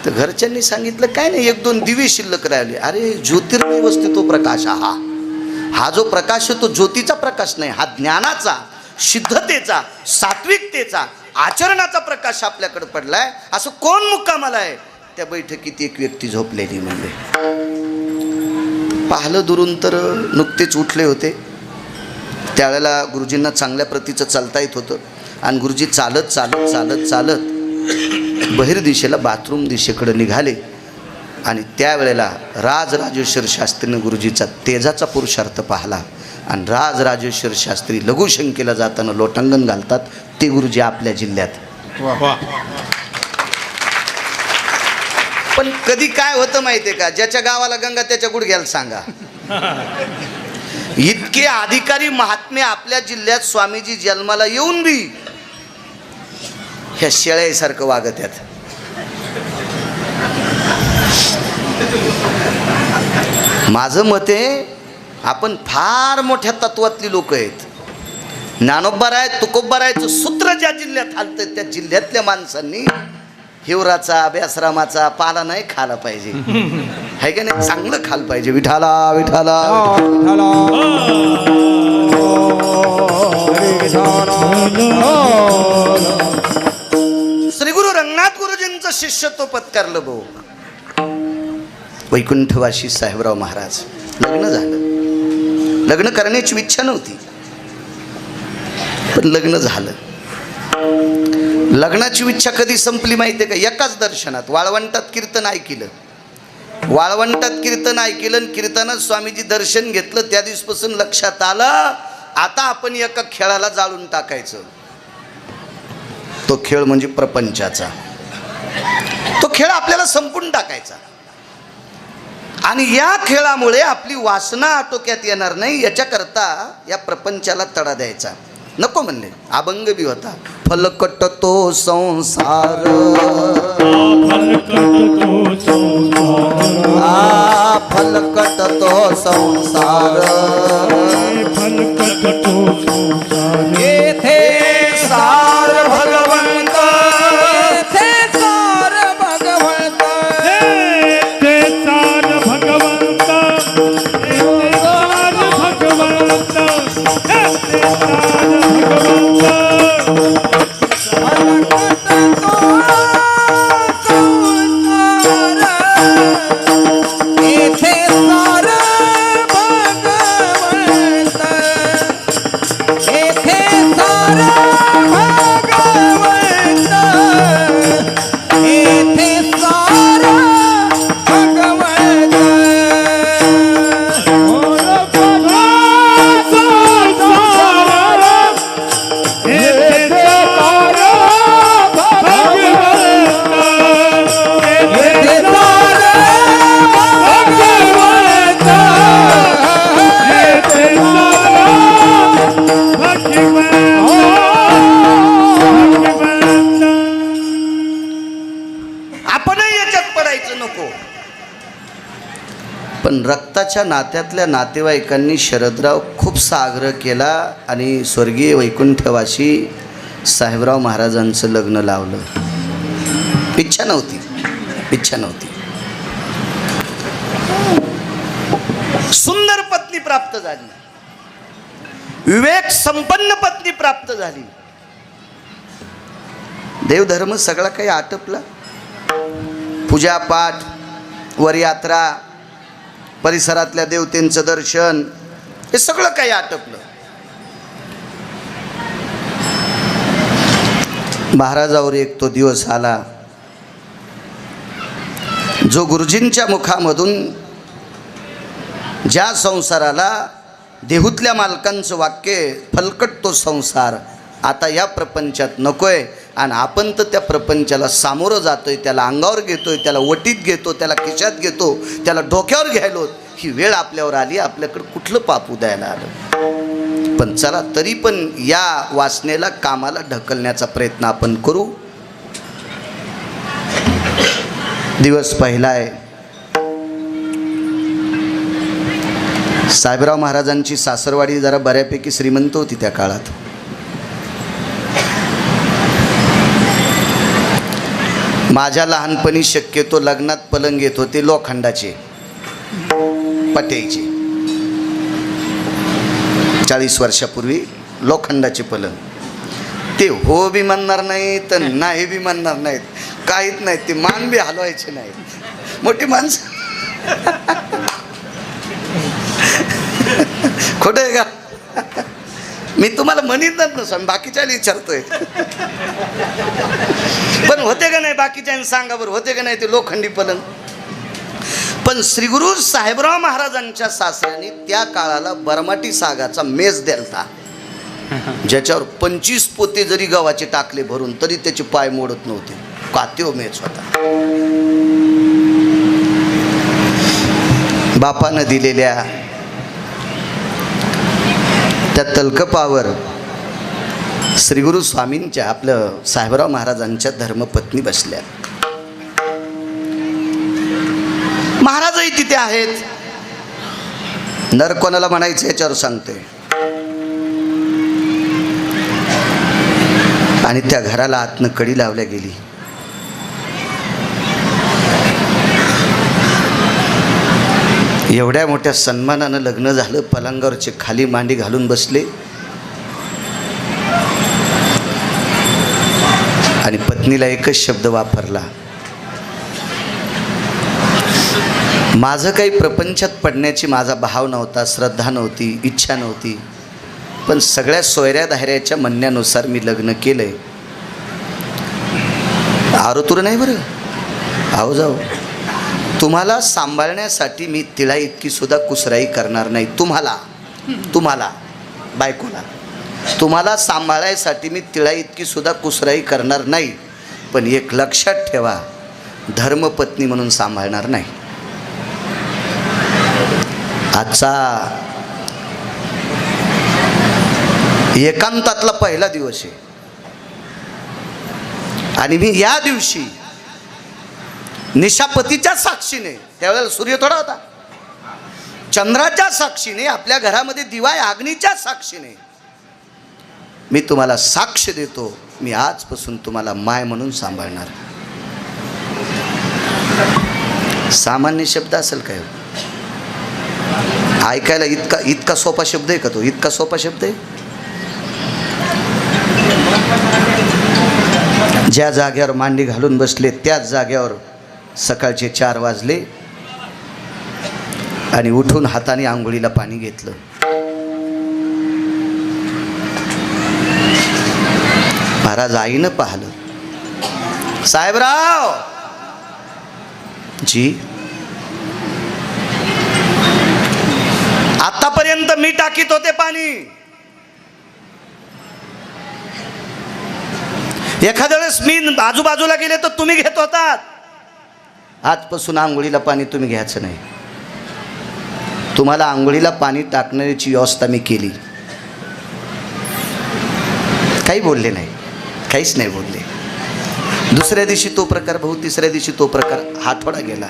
तर घरच्यांनी सांगितलं काय नाही, 1-2 दिवे शिल्लक राहिले. अरे ज्योतिर्मय वस्ती तो प्रकाश, हा जो प्रकाश आहे तो ज्योतीचा प्रकाश नाही, हा ज्ञानाचा, सिद्धतेचा, सात्विकतेचा, आचरणाचा प्रकाश आपल्याकडे पडलाय. असं कोण मुक्कामाला आहे. त्या बैठकीत एक व्यक्ती झोपलेली म्हणजे पाहिलं दुरून तर नुकतेच उठले होते. त्यावेळेला गुरुजींना चांगल्या प्रतीचं चालता येत होतं आणि गुरुजी चालत चालत चालत चालत बहिर्दिशेला बाथरूम दिशेकडे निघाले. आणि त्यावेळेला राजराजेश्वर शास्त्रीनं गुरुजीचा तेजाचा पुरुषार्थ पाहिला आणि राजराजेश्वर शास्त्री लघुशंकेला जाताना लोटांगण घालतात. ते गुरुजी आपल्या जिल्ह्यात. पण कधी काय होतं माहिती आहे का, ज्याच्या गावाला गंगा त्याच्या गुडघ्याला सांगा. इतके अधिकारी महात्मे आपल्या जिल्ह्यात स्वामीजी जन्माला येऊन बी ह्या शेळ्यासारखं वागत आहेत. माझं मत आहे आपण फार मोठ्या तत्वातली लोक आहेत. ज्ञानोबा राय तुकोबा रायचं सूत्र ज्या जिल्ह्यात हालतं त्या जिल्ह्यातल्या माणसांनी हिवराचा अभ्यासरामाचा पाला नाही खाला पाहिजे, है का नाही, चांगलं खाल पाहिजे. विठाला विठाला श्री गुरु रंगनाथ गुरुजींचं शिष्यत्व पत्कारलं भाऊ. वैकुंठवासी साहेबराव महाराज. लग्न झालं, लग्न करण्याची इच्छा नव्हती पण लग्न झालं. लग्नाची इच्छा कधी संपली माहिती आहे का, एकाच दर्शनात. वाळवंटात कीर्तन ऐकलं, वाळवंटात कीर्तन ऐकलं आणि कीर्तनात स्वामीजी दर्शन घेतलं. त्या दिवसपासून लक्षात आलं आता आपण एका खेळाला जाळून टाकायचं. तो खेळ म्हणजे प्रपंचाचा. तो खेळ आपल्याला संपून टाकायचा आणि या खेळामुळे आपली वासना आटोक्यात येणार नाही याच्याकरता या प्रपंचाला तडा द्यायचा. नको म्हणले. अभंग बी होता. फलकट तो संसार, फलकट तो संसार, येथे सार भगवंत, येथे सार भगवंत, ते सार भगवंत, ते सार भगवंत, ते सार भगवंत. पण रक्ताच्या नात्यातल्या नातेवाईकांनी शरदराव खूपसा आग्रह केला आणि स्वर्गीय वैकुंठवासी साहेबराव महाराजांचं लग्न लावलं. इच्छा नव्हती, इच्छा नव्हती. सुंदर पत्नी प्राप्त झाली, विवेक संपन्न पत्नी प्राप्त झाली. देवधर्म सगळा काही आटपला. पूजापाठ, वरयात्रा, परिसरातल्या देवतेंचं दर्शन, हे सगळं काही आटपलं. महाराजावर एक तो दिवस आला जो गुरुजींच्या मुखामधून ज्या संसाराला देहूतल्या मालकांचं वाक्य, फलकट तो संसार आता या प्रपंचात नकोय. आणि आपण तर त्या प्रपंचाला सामोरं जातोय, त्याला अंगावर घेतोय, त्याला वटीत घेतो, त्याला खिशात घेतो, त्याला डोक्यावर घ्यायलो. ही वेळ आपल्यावर आली, आपल्याकडं कुठलं पाप उदयाला आलं. पण चला, तरी पण या वासनेला कामाला ढकलण्याचा प्रयत्न आपण करू. दिवस पहिला आहे. साहेबराव महाराजांची सासरवाडी जरा बऱ्यापैकी श्रीमंत होती त्या काळात. माझ्या लहानपणी शक्यतो लग्नात पलंग येत होते लोखंडाचे, पट्याचे. 40 वर्षापूर्वी लोखंडाचे पलंग. ते हो बी म्हणणार नाही तर नाही बी म्हणणार नाहीत, काहीच नाही. ते मान बी हलवायचे नाहीत, मोठी माणसं. खोटं आहे का? मी तुम्हाला म्हणतच नसं, बाकीच्याला विचारतोय. पण होते का नाही बाकीच्या, सांगा बरं, होते का नाही ते लोखंडी पलंग? पण श्रीगुरु साहेबराव महाराजांच्या सासऱ्याने त्या काळाला बरमाटी सागाचा मेज द्यालता, ज्याच्यावर 25 पोते जरी गव्हाचे टाकले भरून तरी त्याचे पाय मोडत नव्हते. कात्यो मेज होता. बापानं दिलेल्या त्या तलकपावर श्रीगुरु स्वामींच्या, आपलं साहेबराव महाराजांच्या धर्मपत्नी बसल्या. महाराजही तिथे आहेत. नर कोणाला म्हणायचं याच्यावर सांगते. आणि त्या घराला आतनं कडी लावल्या गेली. एवढ्या मोठ्या सन्मानानं लग्न झालं. पलंगावरचे खाली मांडी घालून बसले आणि पत्नीला एकच शब्द वापरला. माझं काही प्रपंचात पडण्याची माझा भाव नव्हता, श्रद्धा नव्हती, इच्छा नव्हती. पण सगळ्या सोयऱ्या धायऱ्याच्या म्हणण्यानुसार मी लग्न केलंय. आरोतुर नाही बरं, आहो जाऊ. तुम्हाला सांभाळण्यासाठी मी तिळा इतकी सुद्धा कुसराई करणार नाही. तुम्हाला बायकोला तुम्हाला सांभाळायसाठी मी तिळा इतकी सुद्धा कुसराई करणार नाही. पण एक लक्षात ठेवा, धर्मपत्नी म्हणून सांभाळणार नाही. आजचा एकांतातला पहिला दिवस आहे. आणि मी या दिवशी निशापतीच्या साक्षीने, त्यावेळेला सूर्य थोडा होता, चंद्राच्या साक्षीने, आपल्या घरामध्ये दिवा आहे, अग्नीच्या साक्षीने मी तुम्हाला साक्ष देतो, मी आजपासून तुम्हाला माय म्हणून सांभाळणार. सामान्य शब्द असेल काय? ऐकायला इतका सोपा शब्द आहे का तो? इतका सोपा शब्द आहे. ज्या जागेवर मांडी घालून बसले त्याच जागेवर सकाळचे 4 वाजले आणि उठून हाताने आंघोळीला पाणी घेतलं. महाराज आईनं पाहिलं. साहेबराव जी, आतापर्यंत मी टाकीत होते पाणी, एखाद्या वेळेस मी आजूबाजूला गेले तर तुम्ही घेत होतात. आजपासून आंघोळीला पाणी तुम्ही घ्यायचं नाही. तुम्हाला आंघोळीला पाणी टाकण्याची व्यवस्था मी केली. काही बोलले नाही, काहीच नाही बोलले. दुसऱ्या दिवशी तो प्रकार भाऊ, तिसऱ्या दिवशी तो प्रकार. आठवडा गेला.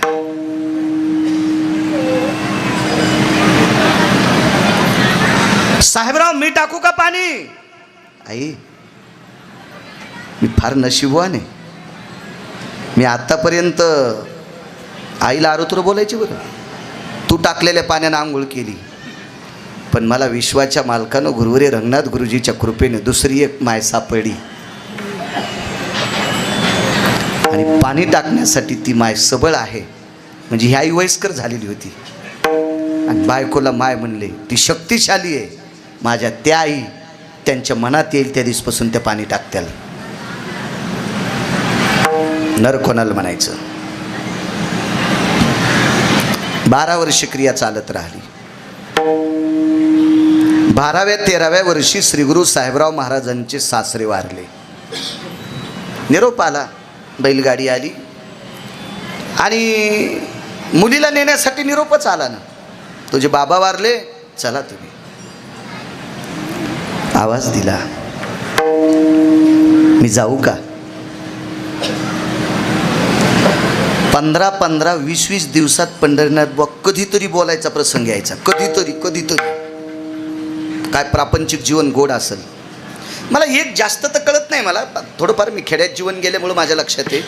साहेबराव मी टाकू का पाणी? आई, मी फार नशीबवान आहे. मी आतापर्यंत आईला आरोतुर बोलायची बरं, तू टाकलेल्या पाण्यानं आंघोळ केली. पण मला विश्वाच्या मालकानं गुरुवरे रंगनाथ गुरुजीच्या कृपेने दुसरी एक माय सापडली. आणि पाणी टाकण्यासाठी ती माय सबळ आहे. म्हणजे ही आई वयस्कर झालेली होती आणि बायकोला माय म्हणले. ती शक्तिशाली आहे. माझ्या त्या आई, त्यांच्या मनात येईल त्या दिवसपासून त्या पाणी टाकत्याल. नर कोणाला म्हणायचं. 12 वर्ष क्रिया चालत राहिली. 12व्या-13व्या वर्षी श्री गुरु साहेबराव महाराजांचे सासरे वारले. निरोप आला, बैलगाडी आली आणि मुलीला नेण्यासाठी निरोपच आला ना, तुझे बाबा वारले, चला तुम्ही. आवाज दिला, मी जाऊ का? 15-15, 20-20 दिवसात पंढरीनाथ बुवा कधीतरी बोलायचा प्रसंग यायचा, कधीतरी. काय प्रापंचिक जीवन गोड असेल. मला एक जास्त तर कळत नाही, मला थोडंफार मी खेड्यात जीवन गेल्यामुळं माझ्या लक्षात आहे.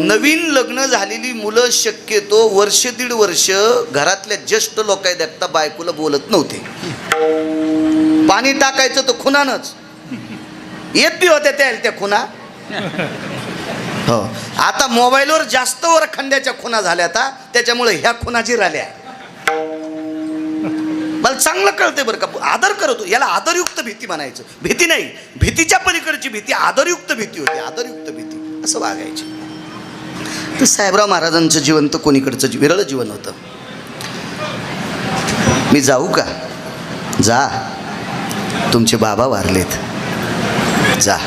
नवीन लग्न झालेली मुलं शक्यतो 1-1.5 वर्ष घरातल्या ज्येष्ठ लोक देखता बायकोला बोलत नव्हते. पाणी टाकायचं तर खुनानच येत बी होत्या त्या खुना. हो, आता मोबाईलवर जास्त वरखंड्याच्या खुना झाल्या आता, त्याच्यामुळे ह्या खुनाची राहिल्या. मला चांगलं कळते बरं का, आदर करतो याला, आदरयुक्त भीती म्हणायचं. भीती नाही, भीतीच्या पलीकडची भीती आदरयुक्त भीती होती, आदरयुक्त भीती, असं वागायची. तर साहेबराव महाराजांचं जीवन तर कोणीकडचं विरळ जीवन होतं. मी जाऊ का? जा, तुमचे बाबा वारलेत, जा.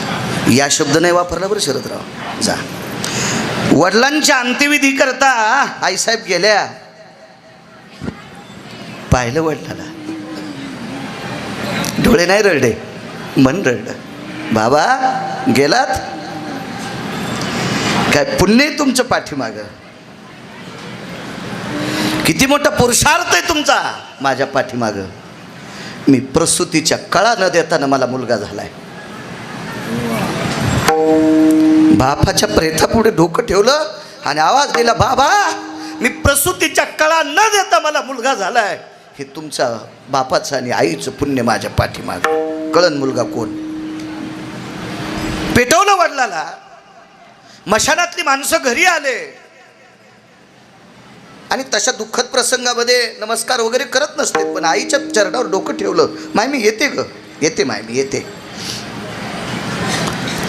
या शब्द नाही वापरला बरं शरदराव, जा. वडिलांच्या अंत्यविधी करता आईसाहेब गेल्या, पाहिलं वडिलाला, डोळे नाही रडले, मन रडलं. बाबा गेलात, काय पुण्य आहे तुमचं पाठीमागं, किती मोठा पुरुषार्थ आहे तुमचा माझ्या पाठीमागं. मी प्रसूतीच्या कळा न देताना मला मुलगा झालाय. बापाच्या प्रेतापुढे डोकं ठेवलं आणि आवाज दिला, बाबा मी प्रसूतीच्या कळा न देता मला मुलगा झालाय. हे तुमच्या बापाचं आणि आईचं पुण्य माझ्या पाठीमागं. कळन मुलगा कोण. पेटवलं वडिलाला, मशानातली माणसं घरी आले आणि तशा दुःखद प्रसंगामध्ये नमस्कार वगैरे करत नसते, पण आईच्या चरणावर डोकं ठेवलं. माय मी येते ग, येते माय मी येते.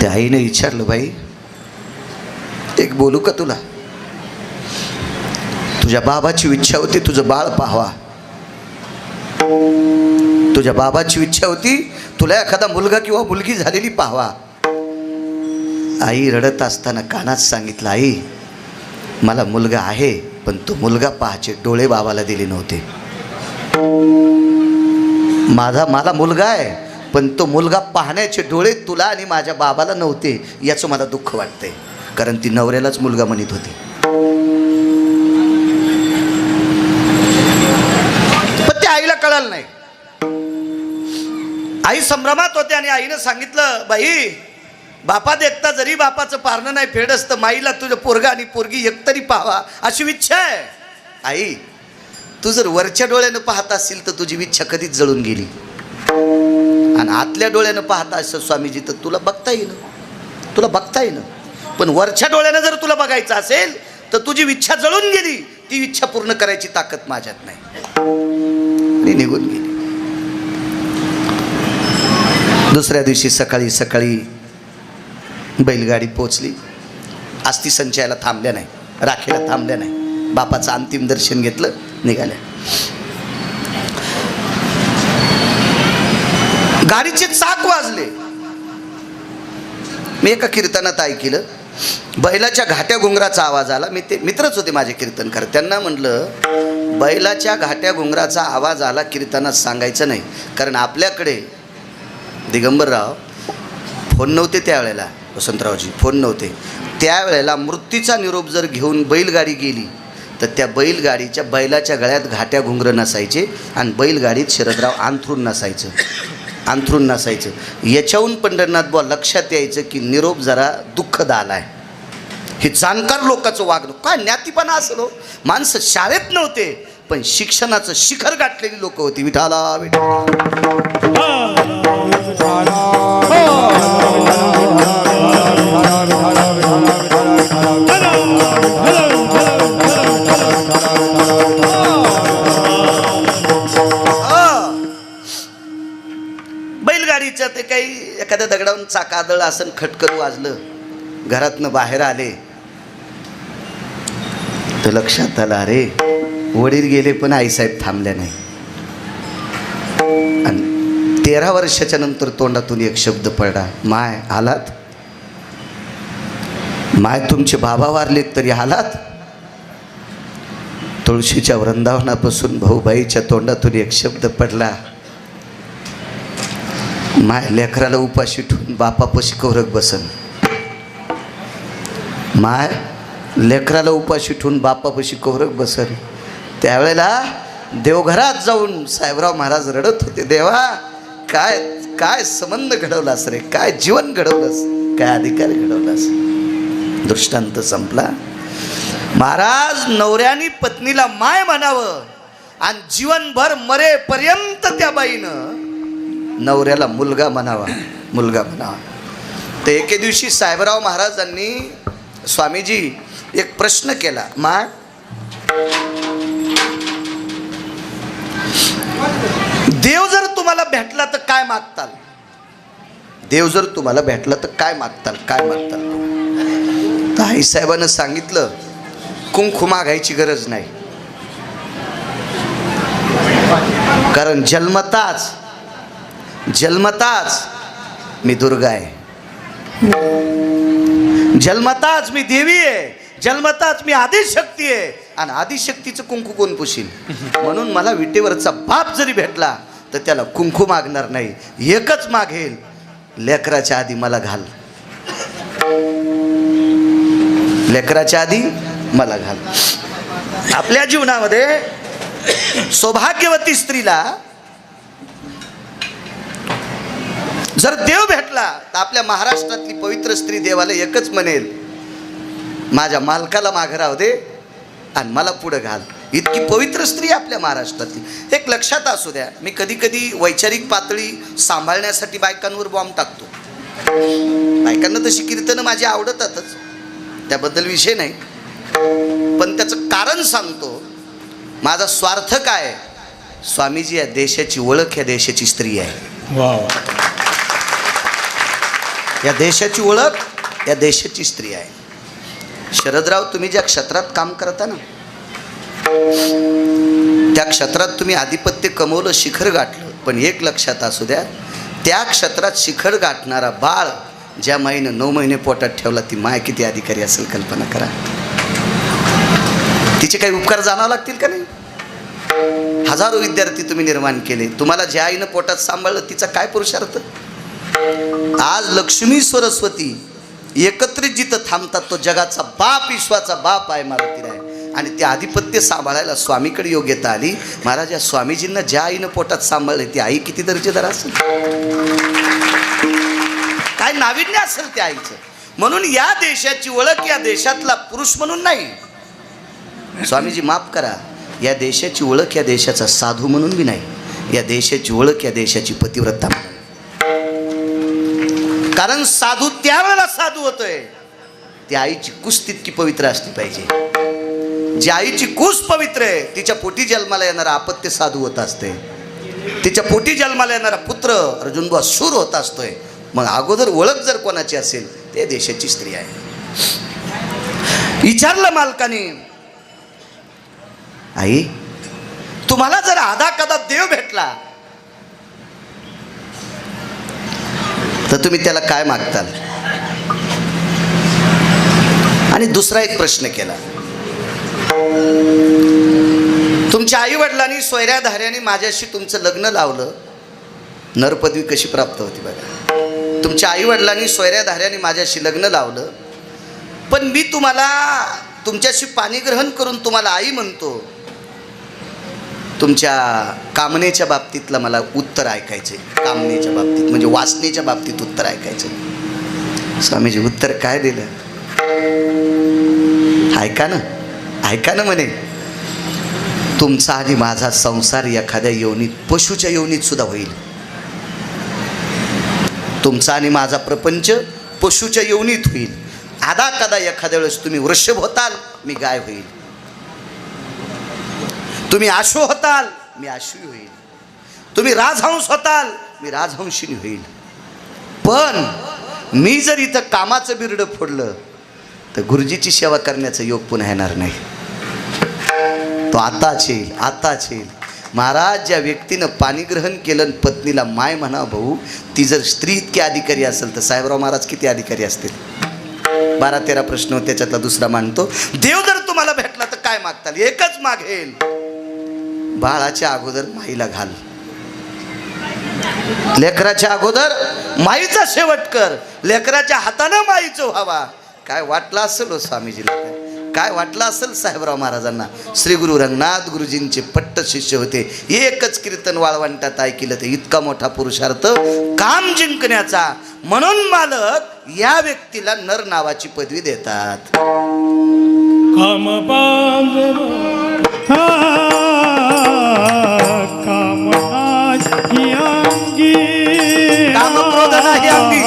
त्या आईने विचारलं, बाई एक बोलू का तुला? तुझ्या बाबाची इच्छा होती तुझं बाळ पाहावा, तुझ्या बाबाची इच्छा होती तुला एखादा मुलगा किंवा मुलगी झालेली पाहावा. आई रडत असताना कानात सांगितलं, आई मला मुलगा आहे, पण तो मुलगा पाहायचे डोळे बाबाला दिले नव्हते. मला मुलगा आहे, पण तो मुलगा पाहण्याचे डोळे तुला आणि माझ्या बाबाला नव्हते. याचं मला दुःख वाटतंय, कारण ती नवऱ्यालाच मुलगा म्हणत होती. पण त्या आईला कळालं नाही. आई संभ्रमात होते आणि आईनं सांगितलं, बाई बापा देखता जरी बापाचं पारणं नाही फेड असतं, माईला तुझं पोरगा आणि पोरगी एकतरी पाहावा अशी इच्छा आहे. आई तू जर वरच्या डोळ्यानं पाहत असेल तर तुझी इच्छा कधीच जळून गेली, आणि आतल्या डोळ्यानं पाहता असं स्वामीजी तर तुला बघता येईन. पण वरच्या डोळ्यानं जर तुला बघायचं असेल तर तुझी इच्छा जळून गेली, ती इच्छा पूर्ण करायची ताकद माझ्यात नाही, आणि निघून गेली. दुसऱ्या दिवशी सकाळी बैलगाडी पोचली. अस्थी संचयाला थांबल्या नाही, राखेला थांबल्या नाही. बापाचं अंतिम दर्शन घेतलं, निघाल्या. गाडीचे चाक वाजले. मी एका कीर्तनात ऐकलं, बैलाच्या घाट्या घुंगराचा आवाज आला. मित्रच होते माझे कीर्तनकार. त्यांना म्हटलं, बैलाच्या घाट्या घुंगराचा आवाज आला कीर्तनात सांगायचं नाही, कारण आपल्याकडे दिगंबरराव फोन नव्हते त्यावेळेला, वसंतरावजी फोन नव्हते त्यावेळेला. मृत्यूचा निरोप जर घेऊन बैलगाडी गेली तर त्या बैलगाडीच्या बैलाच्या गळ्यात घाट्या घुंगरं नसायचे आणि बैलगाडीत शरदराव अंथरूण नसायचं. याच्याहून पंढरनाथ बुवा लक्षात यायचं की निरोप जरा दुःखद आलाय. हे जाणकार लोकांचं वागणं काय ज्ञातीपणा असलो. माणसं शाळेत नव्हते, पण शिक्षणाचं शिखर गाठलेली लोक होती. विठाला बैलगाडीचं ते काही एखाद्या दगडावरून चाकादळ असं खटकन वाजलं. घरातनं बाहेर आले तर लक्षात आलं, अरे वडील गेले पण आईसाहेब थांबल्या नाही. आणि 13 वर्षाच्या नंतर तोंडातून एक शब्द पडला, माय आलात? माय तुमचे बाबा वारलेत तरी आलात? तुळशीच्या वृंदावनापासून भाऊबाईच्या तोंडातून एक शब्द पडला, माय लेकराला उपाशी ठेवून बापापाशी कौरक बसन. माय लेकराला उपाशी ठेवून बापापाशी कौरक बसन. त्यावेळेला देवघरात जाऊन साहेबराव महाराज रडत होते, देवा काय काय संबंध घडवलास रे, काय जीवन घडवलंस, काय अधिकार घडवलास. दृष्टांत संपला. महाराज नवऱ्यानी पत्नीला माय म्हणावं आणि जीवनभर मरेपर्यंत त्या बाईनं नवऱ्याला मुलगा म्हणावा, मुलगा म्हणावा. तर एके दिवशी साहेबराव महाराजांनी स्वामीजी एक प्रश्न केला, माय देव जर तुम्हाला भेटला तर काय मागताल? देव जर तुम्हाला भेटला तर काय मागताल, काय मागताल? तर आईसाहेबांना सांगितलं, कुंकू मागायची गरज नाही, कारण जन्मताच मी दुर्गा आहे, जन्मताच मी देवी आहे, जन्मताच मी आदिशक्ती आहे. आणि आदिशक्तीचं कुंकू कोण पुशील? म्हणून मला विटेवरचा बाप जरी भेटला तर त्याला कुंकू मागणार नाही, एकच मागेल, लेकराच्या आधी मला घाल, लेकराच्या आधी मला घाल. आपल्या जीवनामध्ये सौभाग्यवती स्त्रीला जर देव भेटला तर आपल्या महाराष्ट्रातली पवित्र स्त्री देवाला एकच म्हणेल, माझ्या मालकाला मागं राहू दे आणि मला पुढं घाल. इतकी पवित्र स्त्री आपल्या महाराष्ट्रातली. एक लक्षात असू द्या, मी कधी कधी वैचारिक पातळी सांभाळण्यासाठी बायकांवर बॉम्ब टाकतो. बायकांना तशी कीर्तनं माझी आवडतातच, त्याबद्दल विषय नाही, पण त्याचं कारण सांगतो. माझा स्वार्थ काय? स्वामीजी या देशाची ओळख या देशाची स्त्री आहे. वाव. या देशाची ओळख या देशाची स्त्री आहे. शरदराव, तुम्ही ज्या क्षेत्रात काम करता ना, त्या क्षेत्रात तुम्ही आधिपत्य कमवलं, शिखर गाठलं, पण एक लक्षात असू द्या, त्या क्षेत्रात शिखर गाठणारा बाळ ज्या माईनं 9 महिने पोटात ठेवला, ती माय किती अधिकारी असेल कल्पना करा. तिचे काही उपकार जाणावं लागतील का नाही? हजारो विद्यार्थी तुम्ही निर्माण केले, तुम्हाला ज्या आईनं पोटात सांभाळलं तिचा काय पुरुषार्थ? आज लक्ष्मी सरस्वती एकत्रित जिथं थांबतात तो जगाचा बाप, विश्वाचा बाप आहे, मारुती आहे. आणि ते आधिपत्य सांभाळायला स्वामीकडे योग्यता आली. महाराज, या स्वामीजींना ज्या आईनं पोटात सांभाळले ती आई किती दर्जेदार असेल, काय नाविन्य असेल त्या आईचं. म्हणून या देशाची ओळख या देशातला पुरुष म्हणून नाही, स्वामीजी माफ करा, या देशाची ओळख या देशाचा साधू म्हणून बी नाही, या देशाची ओळख या देशाची पतिव्रता म्हणून. कारण साधू त्यावेळेला साधू होतोय त्या आईची कुस तितकी पवित्र असली पाहिजे. जी आईची कुस पवित्र आहे तिच्या पोटी जन्माला येणारा अपत्य साधू होत असते, तिच्या पोटी जन्माला येणारा पुत्र अर्जुनबुवा शूर होत असतोय. मग अगोदर ओळख जर कोणाची असेल ते देशाची स्त्री आहे. विचारलं मालकाने, आई तुम्हाला जर आधा कदा देव भेटला तर तुम्ही त्याला काय मागताल? आणि दुसरा एक प्रश्न केला, तुमच्या आई वडिलांनी सोयऱ्या धाऱ्याने माझ्याशी तुमचं लग्न लावलं, नरपदवी कशी प्राप्त होती बघा. तुमच्या आई वडिलांनी सोयऱ्या धाऱ्याने माझ्याशी लग्न लावलं, पण मी तुम्हाला तुमच्याशी पाणीग्रहण करून तुम्हाला आई म्हणतो, तुमच्या कामनेच्या बाबतीतलं मला उत्तर ऐकायचंय. कामनेच्या बाबतीत म्हणजे वासनेच्या बाबतीत उत्तर ऐकायचं. स्वामीजी उत्तर काय दिलं? ऐका ना म्हणे, तुमचा आणि माझा संसार एखाद्या योनीत, पशुच्या योनीत सुद्धा होईल. तुमचा आणि माझा प्रपंच पशुच्या योनीत होईल. आधा कदा एखाद्या वेळेस तुम्ही वृषभ होताल, मी गाय होईल. तुम्ही आशु होताल, मी आशु होईल. तुम्ही राजहंस होताल, मी राजहंसिनी होईल. पण मी जर इथं कामाचं बिरडं फोडलं तर गुरुजीची सेवा करण्याचा योग पुन्हा येणार नाही. तो आताच येईल. महाराज, ज्या व्यक्तीनं पाणी ग्रहण केलं आणि पत्नीला माय म्हणा भाऊ, ती जर स्त्री इतकी अधिकारी असेल तर साहेबराव महाराज किती अधिकारी असतील? 12-13 प्रश्न होते, त्याच्यातला दुसरा मांडतो. देव जर तुम्हाला भेटला तर काय मागताल? एकच मागेल, बाळाच्या अगोदर माईला घाल, लेकराच्या अगोदर माईचा शेवट कर, लेकराच्या हातानं माईचं व्हावा. काय वाटलं असेल हो स्वामीजीला, काय वाटलं असेल साहेबराव महाराजांना. श्री गुरु रंगनाथ गुरुजींचे पट्ट शिष्य होते. एकच कीर्तन वाळवंटात ऐकलं ते इतका मोठा पुरुषार्थ काम जिंकण्याचा. म्हणून मालक या व्यक्तीला नर नावाची पदवी देतात. कामक्रोध नाही अंगी,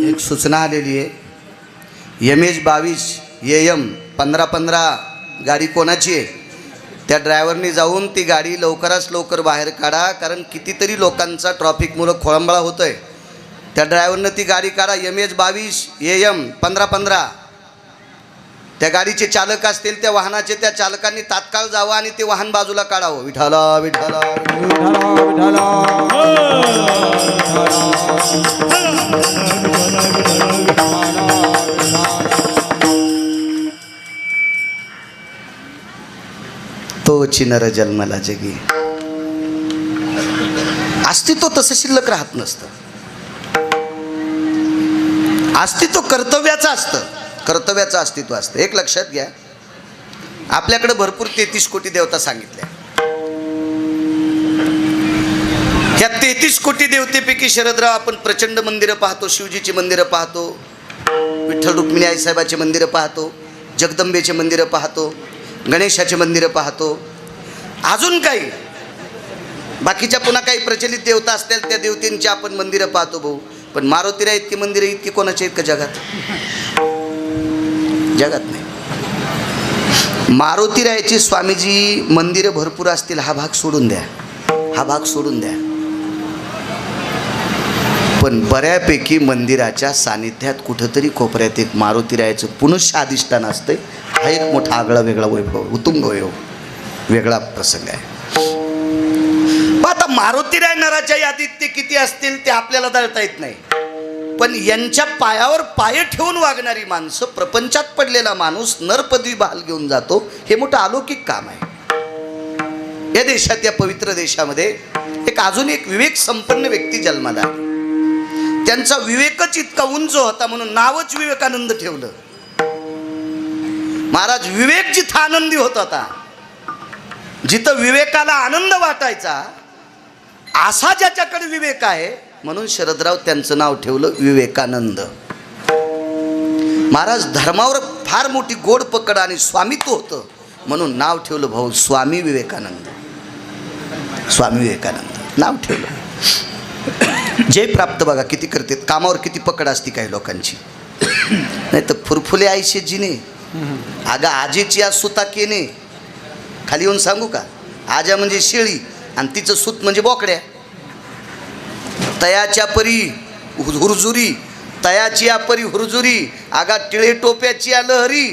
एक सूचना आलेली आहे. MH22 AM 1515 गाडी कोणाची आहे? त्या ड्रायव्हरनी जाऊन ती गाडी लवकरात लवकर बाहेर काढा, कारण कितीतरी लोकांचा ट्रॉफिकमुळं खोळंबळा होतोय. त्या ड्रायव्हरनं ती गाडी काढा. MH22 AM 1515. त्या गाडीचे चालक असतील, त्या वाहनाचे त्या चालकांनी तात्काळ जावं आणि ते वाहन बाजूला काढावं. विठाला विठाला तो चिनर जन्मला जगी. अस्तित्व तसं शिल्लक राहत नसतं. अस्तित्व कर्तव्याचं असतं, कर्तव्याचं अस्तित्व असतं. एक लक्षात घ्या, आपल्याकडे भरपूर 33 कोटी देवता सांगितल्या. या 33 कोटी देवतेपैकी शरदराव आपण प्रचंड मंदिरं पाहतो, शिवजीची मंदिरं पाहतो, विठ्ठल रुक्मिणी आईसाहेबाची मंदिरं पाहतो, जगदंबेचे मंदिरं पाहतो, गणेशाचे मंदिरं पाहतो, अजून काही बाकीच्या पुन्हा काही प्रचलित देवता असतील त्या देवतेंची आपण मंदिरं पाहतो भाऊ. पण मारुतीला इतकी मंदिरं इतकी कोणाची आहेत का जगात? जगात नाही. मारुतीरायाची स्वामीजी मंदिरं भरपूर असतील, हा भाग सोडून द्या, हा भाग सोडून द्या. पण बऱ्यापैकी मंदिराच्या सानिध्यात कुठंतरी कोपऱ्यात एक मारुतीरायाचं पुनश्च अधिष्ठान असते. हा एक मोठा आगळा वेगळा वैभव, उत्तुंग वैभव, वेगळा प्रसंग आहे. आता मारुतीराय नराच्या यादीत ते किती असतील ते आपल्याला दळता येत नाही. पण यांच्या पायावर पाय ठेवून वागणारी माणसं, प्रपंचात पडलेला माणूस नरपदवी बहाल घेऊन जातो, हे मोठं अलौकिक काम आहे. या देशात, या पवित्र देशामध्ये एक अजून एक विवेक संपन्न व्यक्ती जन्माला आली. त्यांचा विवेकच इतका उंच होता म्हणून नावच विवेकानंद ठेवलं. महाराज, विवेक जिथं आनंदी होत होता, जिथं विवेकाला आनंद वाटायचा, असा ज्याच्याकडे विवेक आहे, म्हणून शरदराव त्यांचं नाव ठेवलं विवेकानंद. महाराज, धर्मावर फार मोठी गोड पकड आणि स्वामित्व होतं म्हणून नाव ठेवलं भाऊ स्वामी विवेकानंद. स्वामी विवेकानंद नाव ठेवलं. जय प्राप्त बघा किती करतात, कामावर किती पकड असती काही लोकांची. नाही तर फुरफुले आयशे जिने, अगं आजीची आज सुता केने. खाली येऊन सांगू का, आजा म्हणजे शेळी आणि तिचं सूत म्हणजे बोकड्या. तयाच्या परी हुरजुरी, तयाची या परी हुरजुरी, आगा टिळे टोप्याची या लहरी,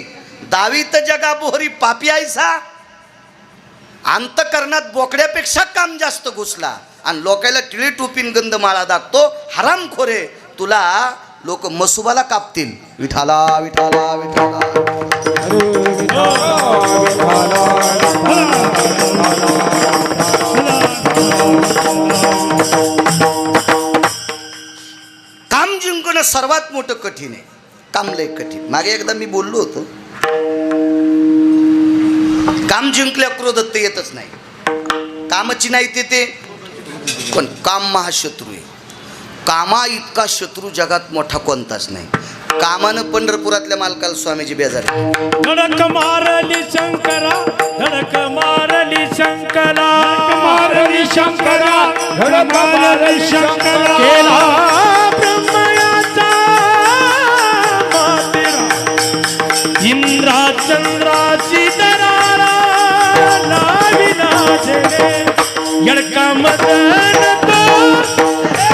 दावीत जगा बोहरी पापी आयसा. अंतकरणात बोकड्यापेक्षा काम जास्त घुसला आणि लोकायला टिळे टोपीन गंध माळा दाखतो. हरामखोरे, तुला लोक मसुबाला कापतील. विठाला विठाला विठाला. काम जिंकणं सर्वात मोठं कठीण आहे. काम लय कठीण. मागे एकदा मी बोललो होतो, काम जिंकल्या क्रोधत्त येतच नाही. कामाची नाही ते पण काम महाशत्रू आहे. कामा इतका शत्रू जगात मोठा कोणताच नाही. कामानं पंढरपुरातल्या मालकाला स्वामीजी बेजार. धडक मारली शंकरा, धडक मारली शंकरा, मारली शंकरा, धडक मारली शंकरा. केला ब्रह्मयाचा मातेरा, इंद्रा चंद्राची दरारा लाविला जगे. यडका मदन तो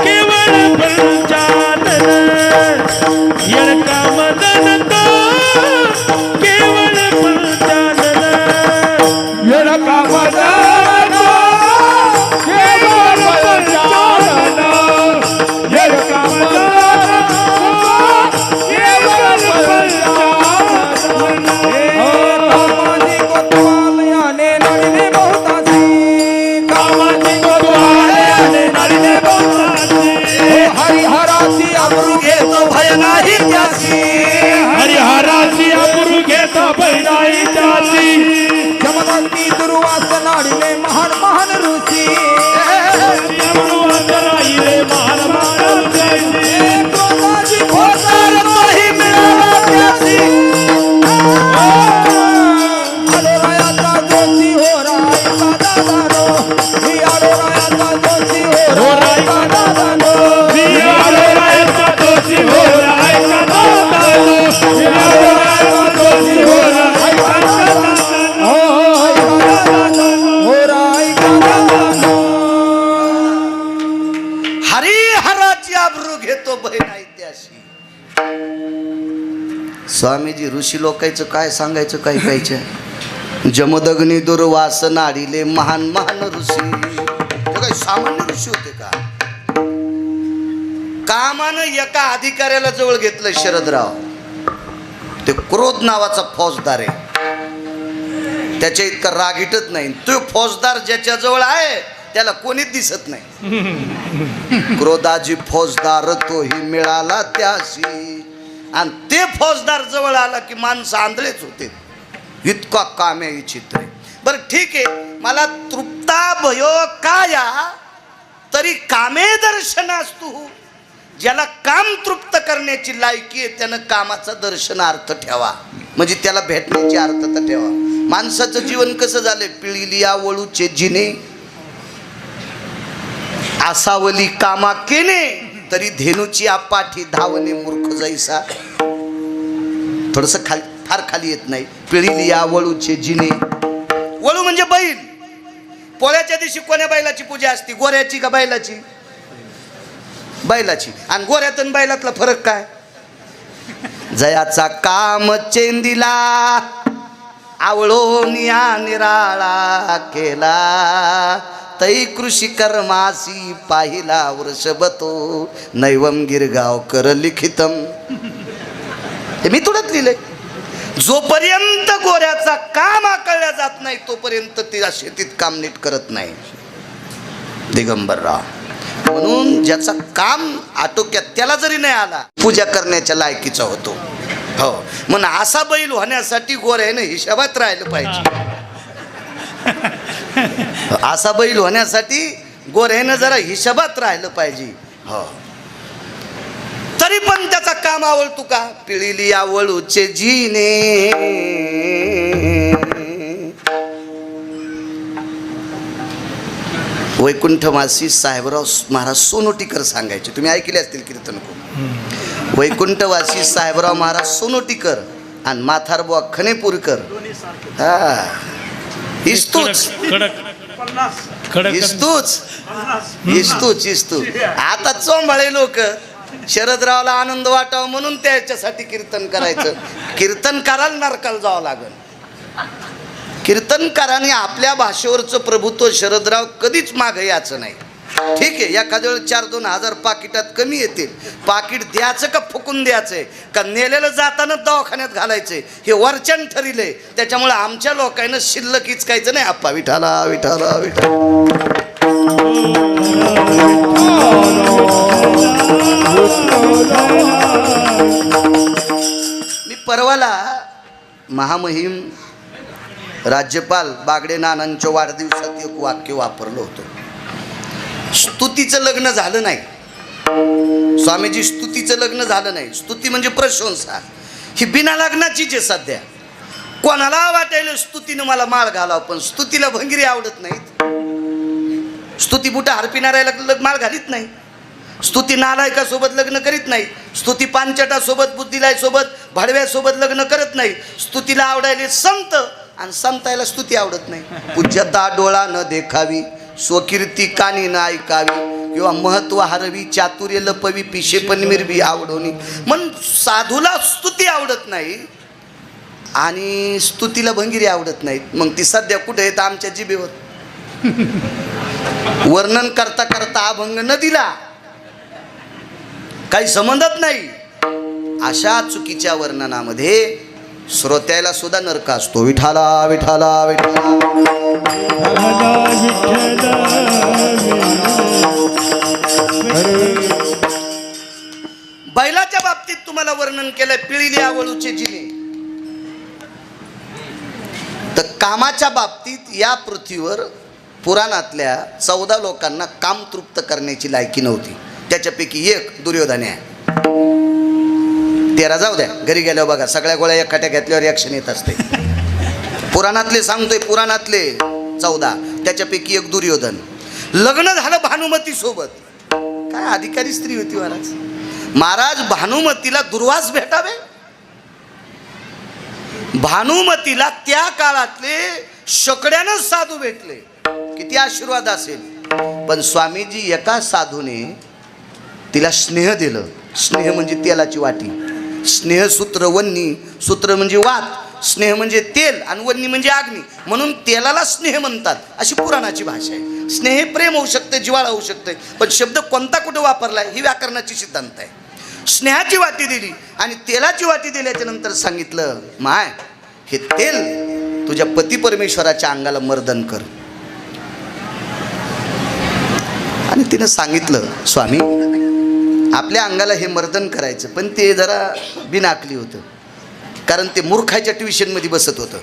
केवळ पंचानन, यडका मदन तो केवळ पंचानन, यडका मदन तो केवळ पंचानन, यडका मदन तो केवळ पंचानन. कामाची कोतवालयाने नळीने बहुतासी, कामाची कोतवालयाने नळीने बहुतासी. हरिहराची अमृत घेतो भय नाही त्यासी. हरिहराची अमृत घेतो भय नाही त्यासी. जमदग्नी दुर्वास नाडीने महान महान ऋषी, अमृत राहिले महान महान ऋषी. क्रोधाची होतार तोही मिळाला त्यासी. आलोरायाचा जोशी हो रायचा दादानो, ही आलोरायाचा जोशी हो रायचा दादानो. आलोरायाचा दोषी हो रायचा दादानो, आलोरायाचा दोषी हो रायचा दादानो. हो रायचा दादानो. हरिहराची आबरू घेतो भय नाही त्याशी. स्वामीजी ऋषी लोकांचं काय सांगायचं, काय कायचं. जमदग्नी दुर्वास नाडीले महान महान ऋषी. हे काय सामान्य ऋषी होते का? कामानं एका अधिकाऱ्याला जवळ घेतलं शरदराव. ते क्रोध नावाचा फौजदार आहे. त्याच्या इतका रागीटच नाही. तो फौजदार ज्याच्या जवळ आहे त्याला कोणीच दिसत नाही. क्रोधाची फौजदार तोही मिळाला त्याशी. आणि ते फौजदार जवळ आला की माणसं आंधळेच होते. इतका कामे चित्र. बरं ठीक आहे, मला तृप्ता भयो काया तरी कामे दर्शनास्तु. ज्याला काम तृप्त करण्याची लायकी आहे त्यानं कामाचा दर्शनार्थ ठेवा, म्हणजे त्याला भेटण्याची अर्थता ठेवा. माणसाचं जीवन कसं झालंय, पिळिलिया वळूचे जिने आसावली कामा केने तरी धेनूची आपाठी धावणे मूर्ख जैसा. थोडस खाली, फार खाली येत नाही. पिळिलिया वळूचे जिने. वळू म्हणजे बैल. पोळ्याच्या दिवशी कोण्या बैलाची पूजा असते, गोऱ्याची का बैलाची? बैलाची. आणि गोऱ्यात आणि बैलातला फरक काय? जयाचा काम चेंदिला आवळो निराळा केला, तै कृषी कर्मासी पाहिला वृषभतो नैवम गिरगावकर लिखितम. हे मी थोडंच लिहिलंय. जोपर्यंत गोऱ्याचा काम आकळल्या जात नाही तोपर्यंत तिला शेतीत काम नीट करत नाही दिगंबरराव. म्हणून ज्याचा काम आटोक्यात त्याला जरी नाही आला पूजा करण्याच्या लायकीचा होतो. हो, म्हणून असा बैल होण्यासाठी गोऱ्याने हिशोबात राहिलं पाहिजे. असा बैल होण्यासाठी गोऱ्यानं जरा हिशोबात राहिलं पाहिजे. हो, तरी पण त्याचा काम आवडतो का? पिळिली आवळूचे जिने. वैकुंठवासी साहेबराव महाराज सोनोटीकर सांगायचे, तुम्ही ऐकले असतील कीर्तन खूप. वैकुंठवासी साहेबराव महाराज सोनोटीकर आणि माथारबुवा खनेपूरकर. हा, इस्तूच इस्तूच इस्तू. आता चोंबाळे लोक शरदरावला आनंद वाटावा म्हणून त्याच्यासाठी कीर्तन करायचं. कीर्तनकाराला नरकाला जावं लागल. कीर्तनकाराने आपल्या भाषेवरचं प्रभुत्व शरदराव कधीच मागे याचं नाही. ठीक आहे, एखाद्या वेळेस 4-2 हजार पाकिटात कमी येतील. पाकिट द्यायचं का फुकून द्यायचंय का नेलेलं जाताना दवाखान्यात घालायचंय हे वरच्यान ठरिलंय. त्याच्यामुळे आमच्या लोकांना शिल्लक इचकायचं नाही. आप्पा विठाला विठाला विठाला. मी परवाला महामहिम राज्यपाल बागडे नानांच्या वाढदिवसात एक वाक्य वापरलं होतं. स्तुतीचं लग्न झालं नाही. स्वामीजी स्तुतीचं लग्न झालं नाही. स्तुती म्हणजे प्रशंसा. ही बिना लग्नाचीच आहे सध्या. कोणाला वाटायला स्तुतीनं मला माळ घालावं, पण स्तुतीला भंगिरी आवडत नाहीत. स्तुती बुटा हरपिणाऱ्याला माळ घालीत नाही. स्तुती नालायकासोबत लग्न करीत नाही. स्तुती पांचटासोबत बुद्धिलायसोबत भाडव्यासोबत लग्न करत नाही. स्तुतीला आवडायले संत आणि संतायला स्तुती आवडत नाही. पूज्यता डोळा न देखावी, स्वकीर्ती कानी न ऐकावी, किंवा महत्व हरवी, चातुर्य लपवी, पिशे पनमीर बी आवडोनी. म्हणून साधूला स्तुती आवडत नाही आणि स्तुतीला भंगिरी आवडत नाहीत. मग ती सध्या कुठे येत आमच्या जिभेवर. वर्णन करता करता अभंग न दिला काही संबंधच नाही. अशा चुकीच्या वर्णनामध्ये श्रोत्याला सुद्धा नरक असतो. विठाला विठाला विठाला. बैलाच्या बाबतीत तुम्हाला वर्णन केलंय पिळीली आवळूचे जिने. तर कामाच्या बाबतीत या पृथ्वीवर पुराणातल्या 14 लोकांना काम तृप्त करण्याची लायकी नव्हती. त्याच्यापैकी एक दुर्योधन आहे. 13 जाऊ द्या, घरी गेल्यावर बघा सगळ्या गोळ्या एकट्या घेतल्यावर रिॲक्शन येत असते. पुराणातले सांगतोय, पुराणातले 14, त्याच्यापैकी एक दुर्योधन. लग्न झालं भानुमती सोबत. काय अधिकारी स्त्री होती महाराज. महाराज भानुमतीला दुर्वास भेटावे. भानुमतीला त्या काळातले शकड्यानं साधू भेटले. किती आशीर्वाद असेल. पण स्वामीजी एका साधूने तिला स्नेह दिलं. स्नेह म्हणजे तेलाची वाटी. स्नेह सूत्र वन्नी. सूत्र म्हणजे वात, स्नेह म्हणजे तेल आणि वन्नी म्हणजे अग्नी. म्हणून तेलाला स्नेह म्हणतात, अशी पुराणाची भाषा आहे. स्नेह प्रेम होऊ शकते, जिव्हाळा होऊ शकते, पण शब्द कोणता कुठे वापरलाय ही व्याकरणाची सिद्धांत आहे. स्नेहाची वाटी दिली आणि तेलाची वाटी दिल्याच्या नंतर सांगितलं, माय हे तेल तुझ्या पती परमेश्वराच्या अंगाला मर्दन कर. आणि तिनं सांगितलं, स्वामी आपल्या अंगाला हे मर्दन करायचं, पण ते जरा बिनाकली होतं. कारण ते मूर्खाच्या ट्युशनमध्ये बसत होतं.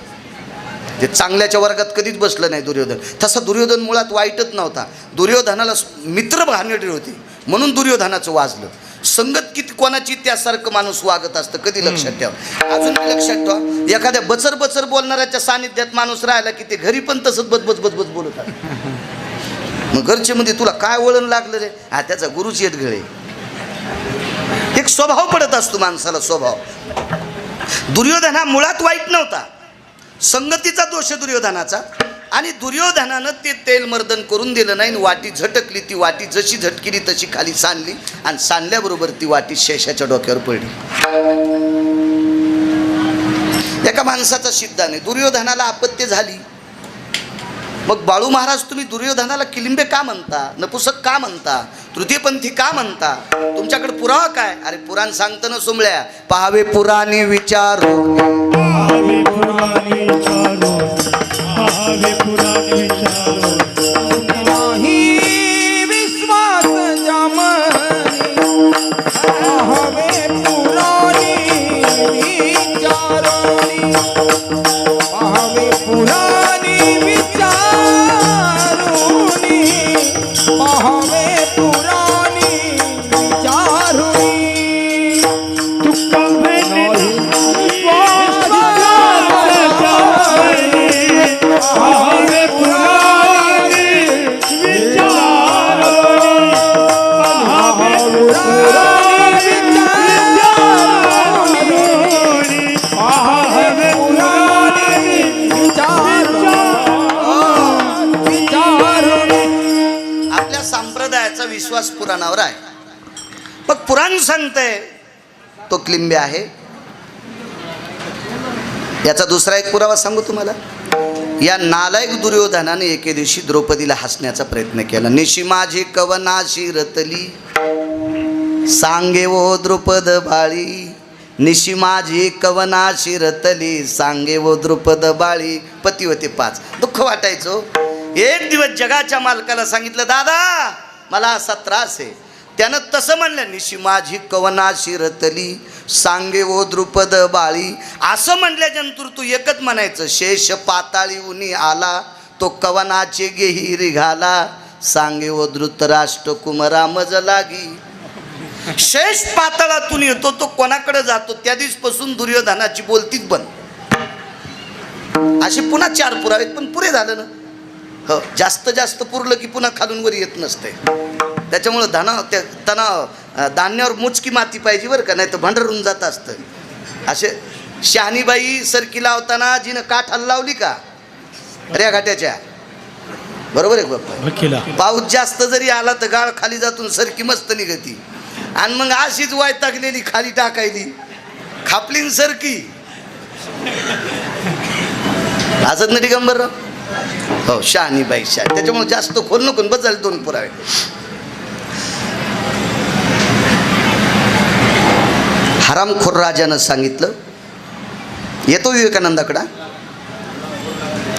ते चांगल्याच्या वर्गात कधीच बसलं नाही दुर्योधन. तसा दुर्योधन मुळात वाईटच नव्हता. दुर्योधनाला मित्र भानगडी होती म्हणून दुर्योधनाचं वाजलं. संगत किती कोणाची त्यासारखं माणूस वागत असतं, कधी लक्षात ठेवा. अजून लक्षात ठेवा, एखाद्या बचर बचर बोलणाऱ्याच्या सानिध्यात माणूस राहिला की ते घरी पण तसंच बचबच बचबच बोलत आहे. मग घरचे मध्ये तुला काय वळण लागलं रे, हा त्याचा गुरुच येत गळे. एक स्वभाव पडत असतो माणसाला, स्वभाव. दुर्योधन हा मुळात वाईट नव्हता. संगतीचा दोष दुर्योधनाचा. आणि दुर्योधनानं ते तेल मर्दन करून दिलं नाही. वाटी झटकली. ती वाटी जशी झटकिली तशी खाली सांडली आणि सांडल्याबरोबर ती वाटी शेषाच्या डोक्यावर पडली. एका माणसाचा सिद्धांत आहे. दुर्योधनाला आपत्ती झाली. मग बाळू महाराज तुम्ही दुर्योधनाला किलिंबे का म्हणता, नपुसक का म्हणता, तृतीयपंथी का म्हणता, तुमच्याकडे पुरावा काय? अरे पुराण सांगतं ना सोमळ्या, पाहावे पुराणी विचारो. पाहावे पुराणी विचारो, पाहावे पुराणी विचारो. नाही विश्वास जामनी, पाहावे पुराणी विचारोनी. पाहावे पुराणी विचारोनी, पाहावे पुराणी विचारोनी. तुका भेटली पाहावे पुराणी विचारो, पाहावे पुराणी विचारोनी, पाहावे पुराणी विचारोनी. आपल्या संप्रदायाचा विश्वास पुराणावर आहे. मग पुराण सांगतंय तो किलिंबे आहे. याचा दुसरा एक पुरावा सांगू तुम्हाला. या नालायक दुर्योधनाने एके दिवशी द्रौपदीला हसण्याचा प्रयत्न केला. निशी माझी कवनाशी रतली सांगे वो द्रुपद बाळी, निशी माझी कवनाशी रतली सांगे वो द्रुपद बाळी. पती होते 5. दुःख वाटायचो. एक दिवस जगाच्या मालकाला सांगितलं, दादा मला असा त्रास आहे. त्यानं तसं म्हणलं, निशी माझी कवनाशी रतली सांगे वो द्रुपद बाळी. असं म्हणल्यानंतर तू एकच म्हणायचं, शेष पाताळी उनी आला तो कवनाचे गेही घाला सांगे वो धृतराष्ट्र कुमरा मज लागी. शेष पाताळातून येतो तो कोणाकडे जातो, त्या दिवसपासून दुर्योधनाची बोलतीच बंद. असे पुन्हा 4 पुरावेत, पण पुरे झालं ना. हो, जास्त पुरलं की पुन्हा खालून वर येत नसते. त्याच्यामुळं धान्यावर मुचकी माती पाहिजे बरं का, नाही तर भांडरून जात असतं. असे शहाणीबाई सरकी लावताना जिनं काठ लावली का रे घाट्याच्या, बरोबर आहे बाप्पा. पाऊस जास्त जरी आला तर गाळ खाली जातून सरकी मस्त निघती. आणि मग अशीच वैतागलेली खाली टाकायली, खापलीन सरकी. असत ना दिगंबर. हो, शहाणीबाई शहा. त्याच्यामुळे जास्त खोल नको, बदल 2 पुरावे. हरामखोर राजानं सांगितलं, येतो विवेकानंदाकडं.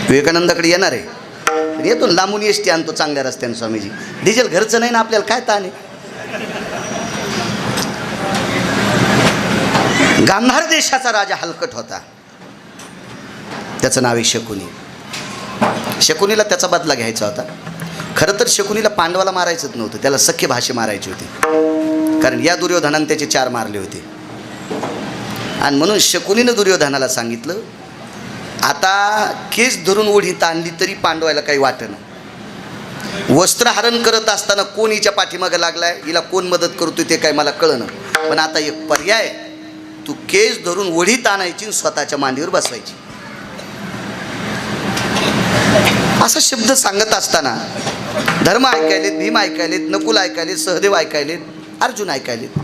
विवेकानंदाकडे येणार आहे, येतो लांबून एसटी आणतो चांगल्या रस्त्याने. स्वामीजी डिझेल घरचं नाही ना, आपल्याला काय ताण आहे. गांधार देशाचा राजा हलकट होता. त्याचं नाव आहे शकुनी. शकुनीला त्याचा बदला घ्यायचा होता. खरं तर शकुनीला पांडवाला मारायचंच नव्हतं, त्याला सख्य भाषे मारायचे होते. कारण या दुर्योधनाने त्याचे 4 मारले होते. आणि म्हणून शकुनीनं दुर्योधनाला सांगितलं, आता केस धरून ओढीत आणली तरी पांडवायला काही वाटेना. वस्त्रहरण करत असताना कोण हिच्या पाठीमागे लागलाय, हिला कोण मदत करतोय ते काय मला कळलं. पण आता एक पर्याय, तू केस धरून ओढीत आणायची, स्वतःच्या मांडीवर बसवायची. असा शब्द सांगत असताना धर्म ऐकायलेत, भीम ऐकायलेत, नकुल ऐकायलेत, सहदेव ऐकायलेत, अर्जुन ऐकायलेत.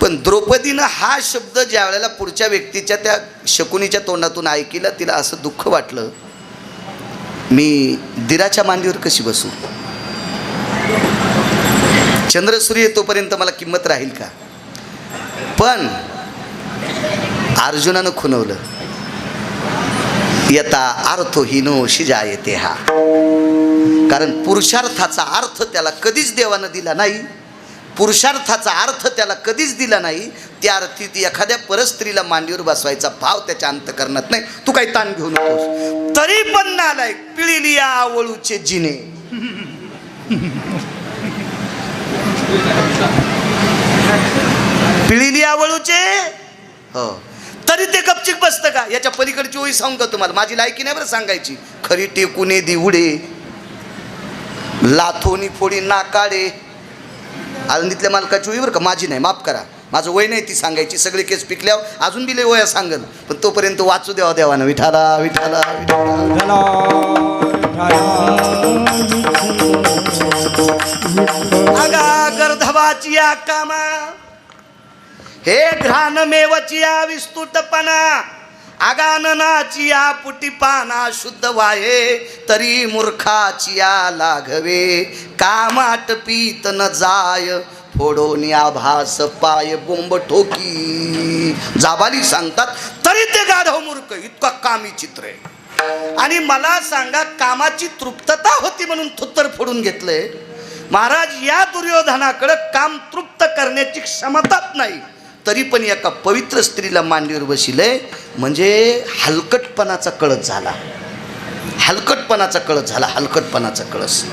पण द्रौपदीनं हा शब्द ज्या वेळेला पुढच्या व्यक्तीच्या त्या शकुनीच्या तोंडातून ऐकला, तिला असं दुःख वाटलं, मी दिराच्या मांडीवर कशी बसू. चंद्रसूर्य तोपर्यंत मला किंमत राहील का. पण अर्जुनानं खुणवलं, यता अर्थहीनो शिजायते हा. कारण पुरुषार्थाचा अर्थ त्याला कधीच देवानं दिला नाही. पुरुषार्थाचा अर्थ त्याला कधीच दिला नाही. त्या अर्थी ती एखाद्या परस्त्रीला मांडीवर बसवायचा भाव त्याच्या अंतकरणात नाही. तू काही ताण घेऊ नकोस. तरी पण नालायक पिळिलिया आवळूचे जिने. पिळिलिया आवळूचे, हो, तरी ते गपचिक बसतं का. याच्या पलीकडची ओळी सांगू का तुम्हाला, माझी लायकी नाही बरं सांगायची. खरी टेकुने दिवडे लाथोनी फोडी नाकाडे. आळंदीतल्या मालकाची ओळी बरं का, माझी नाही, माफ करा, माझं वय नाही ती सांगायची. सगळे केस पिकल्यावर अजून बी लय वया सांगल, पण तोपर्यंत वाचू द्यावा देवानं. विठाला विठाला विठाला. आगा गर्धवाची या कामा, हे घ्राण मेवचिया विस्तुटपणा, आगाननाचिया पुटीपाना शुद्ध वाये, तरी मूर्खाचिया लाघवे, कामाट पीत न जाय, फोडोनी आभास पाय बोंब ठोकी. जाबाली सांगतात तरी ते गाढव मूर्ख, इतका कामी चित्र आहे. आणि मला सांगा, कामाची तृप्तता होती म्हणून थुत्तर फोडून घेतलंय. महाराज, या दुर्योधनाकडे काम तृप्त करण्याची क्षमताच नाही, तरी पण एका पवित्र स्त्रीला मांडीवर बसिले. म्हणजे हलकटपणाचा कळस झाला, हलकटपणाचा कळस झाला, हलकटपणाचा कळस.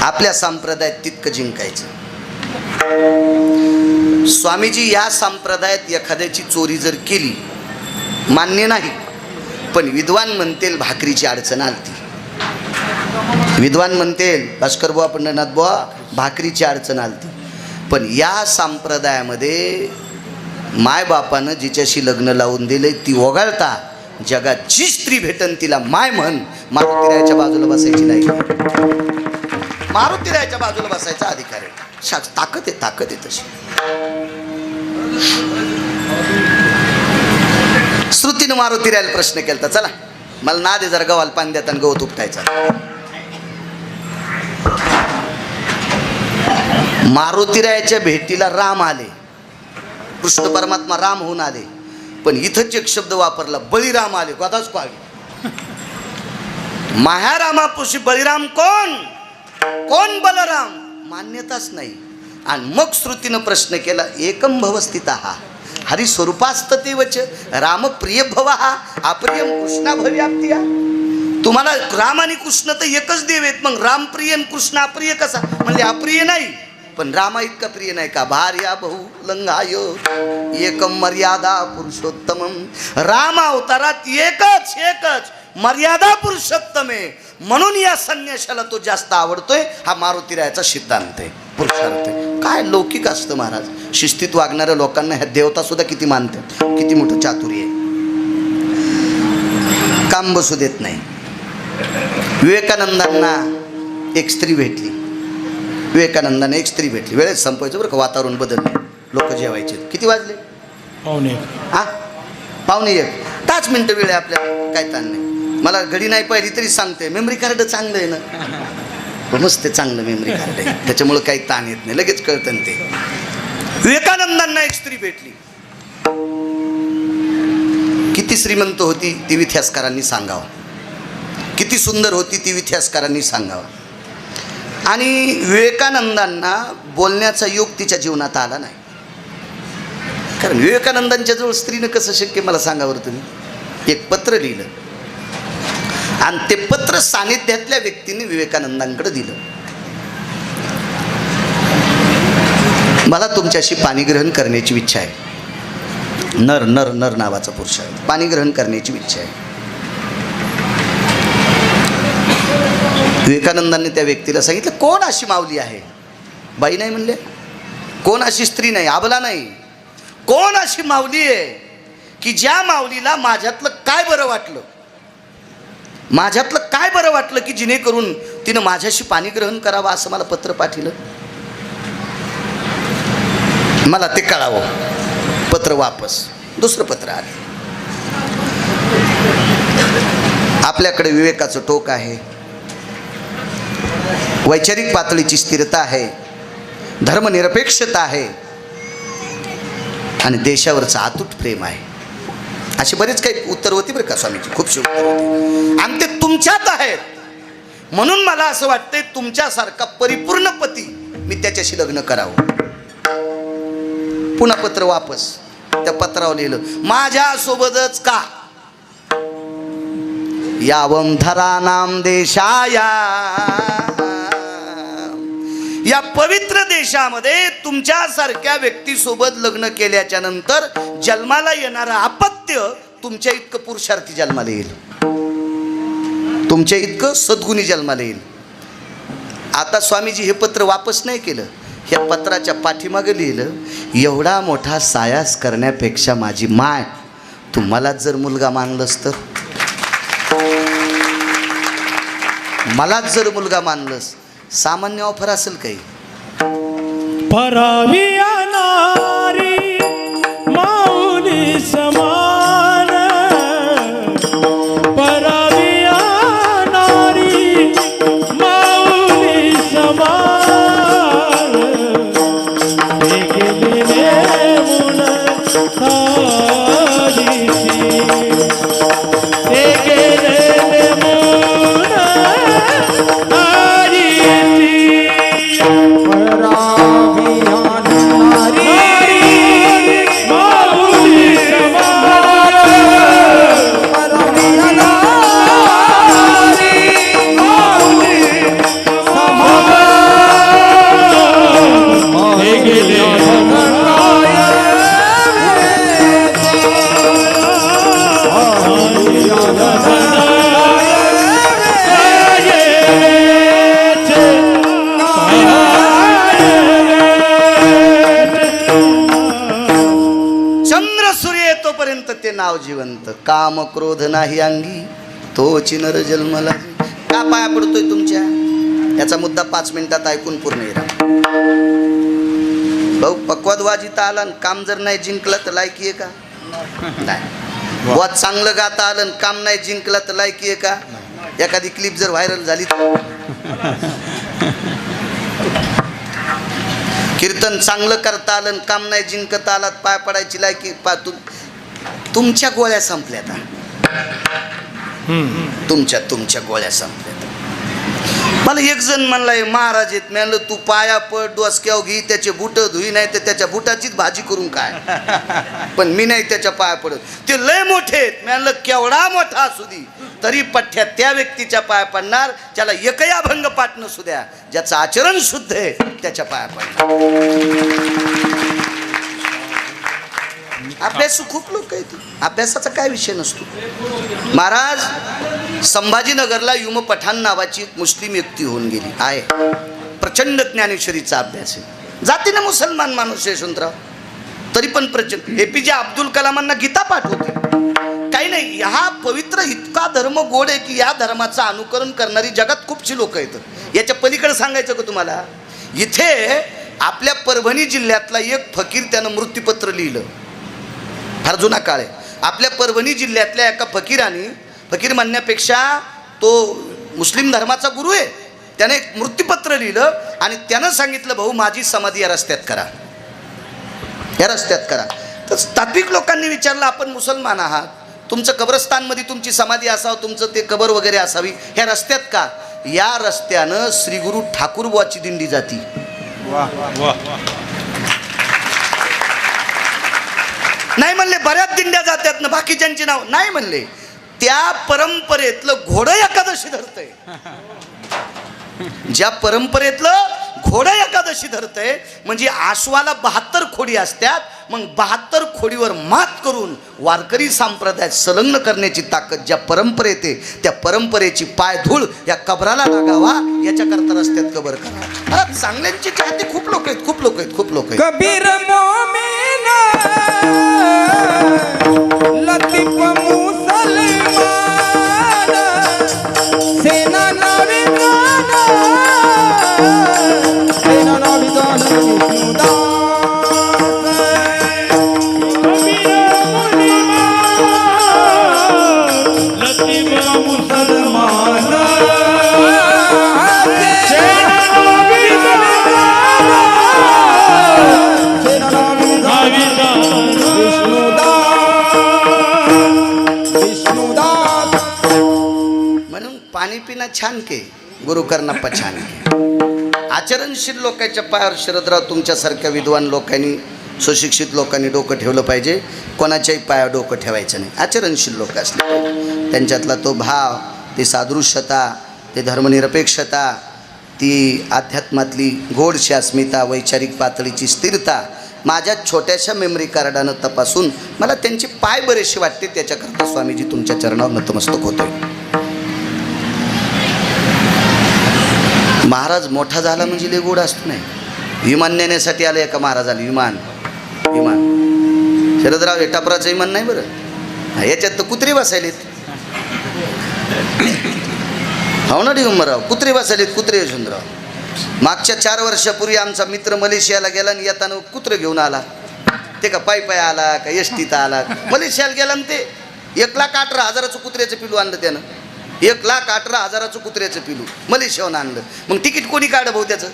आपल्या संप्रदायात तितकं जिंकायचं. स्वामीजी या संप्रदायात एखाद्याची चोरी जर केली, मान्य नाही, पण विद्वान म्हणतील भाकरीची अडचण आलती. विद्वान म्हणतील भास्करबुवा पंढरनाथ बुवा भाकरीची अडचण आलती. पण या संप्रदायामध्ये मायबापानं जिच्याशी लग्न लावून दिले ती वगळता जगात जी स्त्री भेटन तिला माय म्हण. मारुतीरायाच्या बाजूला बसायची नाही, मारुतीरायाच्या बाजूला बसायचा अधिकार आहे. ताकद आहे, ताकद आहे तशी. श्रुतीनं मारुतीरायाला प्रश्न केला, चला मला ना दे जरा गव्हाला पाणी देताना गवत उपटायचा. मारुतीरायाच्या भेटीला राम आले, कृष्ण परमात्मा राम होऊन आले, पण इथंच एक शब्द वापरला, बळीराम आले. कदाच पावी मायारामापुशी बळीराम कोण, कोण बलराम, मान्यताच नाही. आणि मग श्रुतीनं प्रश्न केला, एकम भवस्थितः हरिस्वरूपास्तते वच राम प्रिय भवा अप्रियम कृष्णा भव्याप्तिया. तुम्हाला राम आणि कृष्ण तर एकच देव आहेत, मग राम प्रिय आणि कृष्ण अप्रिय कसा? म्हणजे अप्रिय नाही, पण रामा इतका प्रिय नाही का? भार्या बहु लंगाय एकम मर्यादा पुरुषोत्तमम. राम अवतारात एकच एकच मर्यादा पुरुषोत्तम आहे, म्हणून या संन्याशाला तो जास्त आवडतोय. हा मारुतीरायाचा सिद्धांत आहे, पुरुषार्थ आहे. काय लौकिक असतं महाराज. शिस्तीत वागणाऱ्या लोकांना ह्या देवता सुद्धा किती मानतात, किती मोठं चातुर्य आहे. काम बसू देत नाही. विवेकानंदांना एक स्त्री भेटली, विवेकानंदांना एक स्त्री भेटली. वेळेत संपायचं बरं का, वातावरण बदलले, लोक जेवायचे. किती वाजले? पाहुणे. हा 1:45. 5 मिनटं वेळ आहे आपल्याला, काय ताण नाही. मला घडी नाही पाहिली तरी सांगते, मेमरी कार्ड चांगलं आहे ना, मस्त चांगलं मेमरी कार्ड आहे, त्याच्यामुळं काही ताण येत नाही, लगेच कळतं ते. विवेकानंदांना एक स्त्री भेटली. किती श्रीमंत होती ती इतिहासकारांनी सांगावं, किती सुंदर होती ती इतिहासकारांनी सांगावं. आणि विवेकानंदांना बोलण्याचा योग तिच्या जीवनात आला नाही. कारण विवेकानंदांच्या जवळ स्त्रीनं कसं शक्य, मला सांगावर तुम्ही. एक पत्र लिहिलं आणि ते पत्र सानिध्यातल्या व्यक्तीने विवेकानंदांकडे दिलं. मला तुमच्याशी पाणीग्रहण करण्याची इच्छा आहे. नर नर नर नावाचा पुरुष आहे, पाणीग्रहण करण्याची इच्छा आहे. विवेकानंदांनी त्या व्यक्तीला सांगितलं, कोण अशी माऊली आहे? बाई नाही म्हणले, कोण अशी स्त्री नाही, आबला नाही, कोण अशी माऊली आहे की ज्या माऊलीला माझ्यातलं काय बरं वाटलं, माझ्यातलं काय बरं वाटलं की जेणेकरून तिनं माझ्याशी पाणीग्रहण करावं, असं मला पत्र पाठवलं. मला ते कळावं. पत्र वापस, दुसरं पत्र आलं. आपल्याकडे विवेकाचं टोक आहे, वैचारिक पातळीची स्थिरता आहे, धर्मनिरपेक्षता आहे आणि देशावरचं अतूट प्रेम आहे. अशी बरेच काही उत्तर होती बरं का स्वामीजी, खूपशी उत्तर होती. आणि ते तुमच्यात आहेत, म्हणून मला असं वाटतंय तुमच्यासारखा परिपूर्ण पती मी त्याच्याशी लग्न करावं. पुन्हा पत्र वापस. त्या पत्रावर लिहिलं, माझ्यासोबतच का यावं धरानाम देशाया, या पवित्र देशामध्ये तुमच्यासारख्या व्यक्तीसोबत लग्न केल्याच्या नंतर जन्माला येणारं अपत्य तुमच्या इतकं पुरुषार्थी जन्माला येईल, तुमच्या इतकं सद्गुणी जन्माला येईल. आता स्वामीजी हे पत्र वापस नाही केलं, ह्या पत्राच्या पाठीमागे लिहिलं, एवढा मोठा सायास करण्यापेक्षा माझी माय, तुम्हालाच जर मुलगा मानलंस तर, मलाच जर मुलगा मानलंस, सामान्य ऑफर असेल काही. परावी नारी माऊली समान, परावी नारी माऊली समान, ते गेलेले मुन तारीची, ते गेलेले मुन ते नाव जिवंत. काम क्रोध नाही अंगी तोची नर जन्मला. का पाया पडतोय तुमच्या? याचा मुद्दा 5 मिनिटात ऐकून पूर्ण येईल. भाऊ पक्वादवाजीता आला, काम जर नाही जिंकलं तर लायकी आहे का? नाही. बुवा चांगलं गाता आलं आणि काम नाही जिंकला तर लायकी आहे का? एखादी क्लिप जर व्हायरल झाली कीर्तन चांगलं करता आलं आणि काम नाही जिंकता आलात पाय पडायची लायकी तुमच्या गोळ्या संपल्या आता. तुमच्या गोळ्या संपल्या. मला एक जण म्हणलाय महाराज येत, मी म्हणलं तू पाया पड डोसक्याव घे त्याचे बुट धुई, नाही तर त्याच्या बुटाचीच भाजी करून काय. पण मी नाही त्याच्या पाया पडत, ते लय मोठे आहेत. मी म्हणलं केवढा मोठा असू दे तरी पठ्ठ्या त्या व्यक्तीच्या पाया पडणार ज्याला एकही अभंग पाठ नसू द्या, ज्याचं आचरण शुद्ध आहे त्याच्या पाया पडणार. अभ्यासू खूप लोक आहेत, अभ्यासाचा काय विषय नसतो. महाराज संभाजीनगरला युम पठाण नावाची एक मुस्लिम व्यक्ती होऊन गेली आहे. प्रचंड ज्ञानेश्वरीचा अभ्यास आहे. जातीनं मुसलमान माणूस यशवंतराव, तरी पण प्रचंड. APJ अब्दुल कलामांना गीता पाठ होती. काही नाही, हा पवित्र इतका धर्म गोड आहे की या धर्माचं अनुकरण करणारी जगात खूपशी लोक आहेत. याच्या पलीकडे सांगायचं का तुम्हाला, इथे आपल्या परभणी जिल्ह्यातला एक फकीर त्यानं मृत्यूपत्र लिहिलं. फार जुना काळ आहे. आपल्या परभणी जिल्ह्यातल्या एका फकीराने, फकीर म्हणण्यापेक्षा तो मुस्लिम धर्माचा गुरु आहे, त्याने एक मृत्यूपत्र लिहिलं आणि त्यानं सांगितलं भाऊ माझी समाधी या रस्त्यात करा, या रस्त्यात करा. तर तात्विक लोकांनी विचारलं आपण मुसलमान आहात, तुमचं कब्रस्तानमध्ये तुमची समाधी असावं, तुमचं ते कबर वगैरे असावी, ह्या रस्त्यात का? या रस्त्यानं श्री गुरु ठाकूरबुवाची दिंडी जाती. नाही म्हणले बऱ्याच दिंड्या जातात ना, बाकीच्यांची नाव नाही म्हणले. त्या परंपरेतलं घोडं एकादशी धरतंय, ज्या परंपरेतलं घोडं एकादशी धरतंय, म्हणजे आश्वाला 72 खोडी असतात. मग 72 खोडीवर मात करून वारकरी संप्रदायात संलग्न करण्याची ताकद ज्या परंपरेत आहे, त्या परंपरेची पायधूळ या कबराला लागावा याच्याकरता रस्त्यात कबर करा. चांगल्यांची चाहते खूप लोक आहेत, खूप लोक आहेत, खूप लोक आहेत. कबीर मोमीन लतीफ मुसलमान सेना नाविदान विष्णुदास. म्हणून पाणी पिणं छान के गुरु करना पछान के. आचरणशील लोकांच्या पायावर शरदराव तुमच्यासारख्या विद्वान लोकांनी, सुशिक्षित लोकांनी डोकं ठेवलं पाहिजे. कोणाच्याही पायावर डोकं ठेवायचं नाही. आचरणशील लोक असले पाहिजे. त्यांच्यातला तो भाव, ती सादृश्यता, ती धर्मनिरपेक्षता, ती अध्यात्मातली गोडशी अस्मिता, वैचारिक पातळीची स्थिरता माझ्या छोट्याशा मेमरी कार्डानं तपासून मला त्यांचे पाय बरेचसे वाटते. त्याच्याकरता स्वामीजी तुमच्या चरणावर नतमस्तक होतोय. महाराज मोठा झाला म्हणजे लय गोड असतो नाही. विमान नेण्यासाठी आलं एका महाराजाला, विमान शरदराव हे टापराचं विमान नाही बरं, याच्यात तर कुत्री बसायलेत. हो ना दिगंबरराव, कुत्री बसायलेत, कुत्रे यशवंतराव. मागच्या 4 वर्षापूर्वी आमचा मित्र मलेशियाला गेला आणि येताना कुत्रं घेऊन आला. ते का पायी आला का एसटीत आला. मलेशियाला गेला आणि ते 1,18,000 कुत्र्याचं पिलू आणलं त्यानं. 1,18,000 कुत्र्याचं पिलू मलेशियाहून आणलं. मग तिकीट कोणी काढलं भाऊ त्याचं?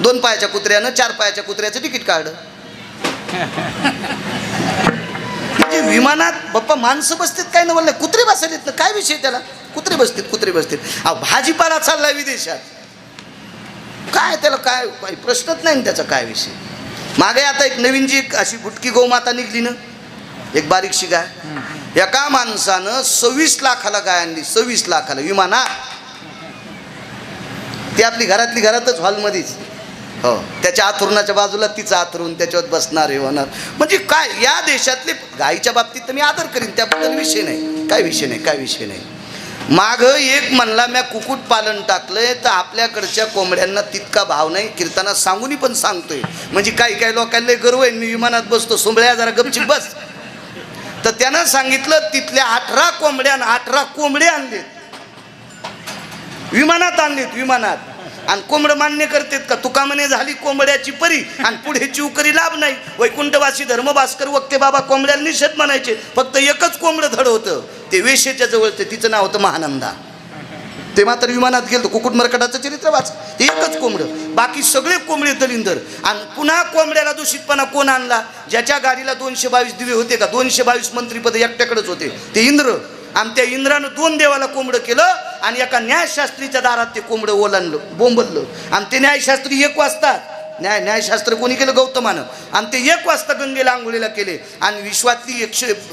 2 पायाच्या कुत्र्यानं 4 पायाच्या कुत्र्याचं तिकीट काढलं. म्हणजे विमानात बाप्पा माणसं बसतात काय न बोलले, कुत्रे बसलेत ना, काय विषय त्याला? कुत्रे बसतील. अहो भाजीपाला चाललाय विदेशात, काय त्याला काय प्रश्नच नाही त्याचा काय विषय. मागे आता एक नवीन जी अशी बुटकी गोमाता निघली ना, एक बारीकशी गाय, एका माणसानं 26 लाखाला गाय आणली. 26 लाखाला विमानात. ती आपली घरातच हॉलमध्येच. हो, त्याच्या आथरुणाच्या बाजूला तिचं आथरून, त्याच्यावर बसणार हे होणार. म्हणजे काय या देशातले गायीच्या बाबतीत तर मी आदर करीन, त्याबद्दल विषय नाही, काय विषय नाही. माग एक म्हणला म्या कुक्कुट पालन टाकलंय, तर आपल्याकडच्या कोंबड्यांना तितका भाव नाही. कीर्तनात सांगून पण सांगतोय. म्हणजे काही लोकांना गर्व आहे, मी विमानात बसतो, सोंबळ्या जरा गपचीप बस. तर त्यानं सांगितलं तिथल्या 18 कोंबड्या आणलेत, विमानात आणलेत. आणि कोंबडं मान्य करतेत का? तुका म्हणे झाली कोंबड्याची परी आणि पुढे चिवकरी लाभ नाही. वैकुंठवासी धर्मभास्कर वक्ते बाबा कोंबड्याला निषेध म्हणायचे. फक्त एकच कोंबडं धड होतं, ते वेश्येच्या जवळचं, तिचं नाव होतं महानंदा. ते मात्र विमानात गेलं, कुकुट मरकटाचं चरित्र वाच. ते एकच कोंबडं, बाकी सगळे कोंबडे दलिंदर. आणि पुन्हा कोंबड्याला दूषितपणा कोण आणला? ज्याच्या गाडीला 222 दिवे होते का, 222 मंत्रीपद एकट्याकडेच होते, ते इंद्र. आणि त्या इंद्रानं 2 देवाला कोंबडं केलं आणि एका न्यायशास्त्रीच्या दारात ते कोंबडं ओलांडलं, बोंबललं. आणि ते न्यायशास्त्री 1 वाजता, न्यायशास्त्र कोणी केलं? गौतमानं. आणि ते 1 वाजता गंगेला आंघोळीला केले. आणि विश्वातली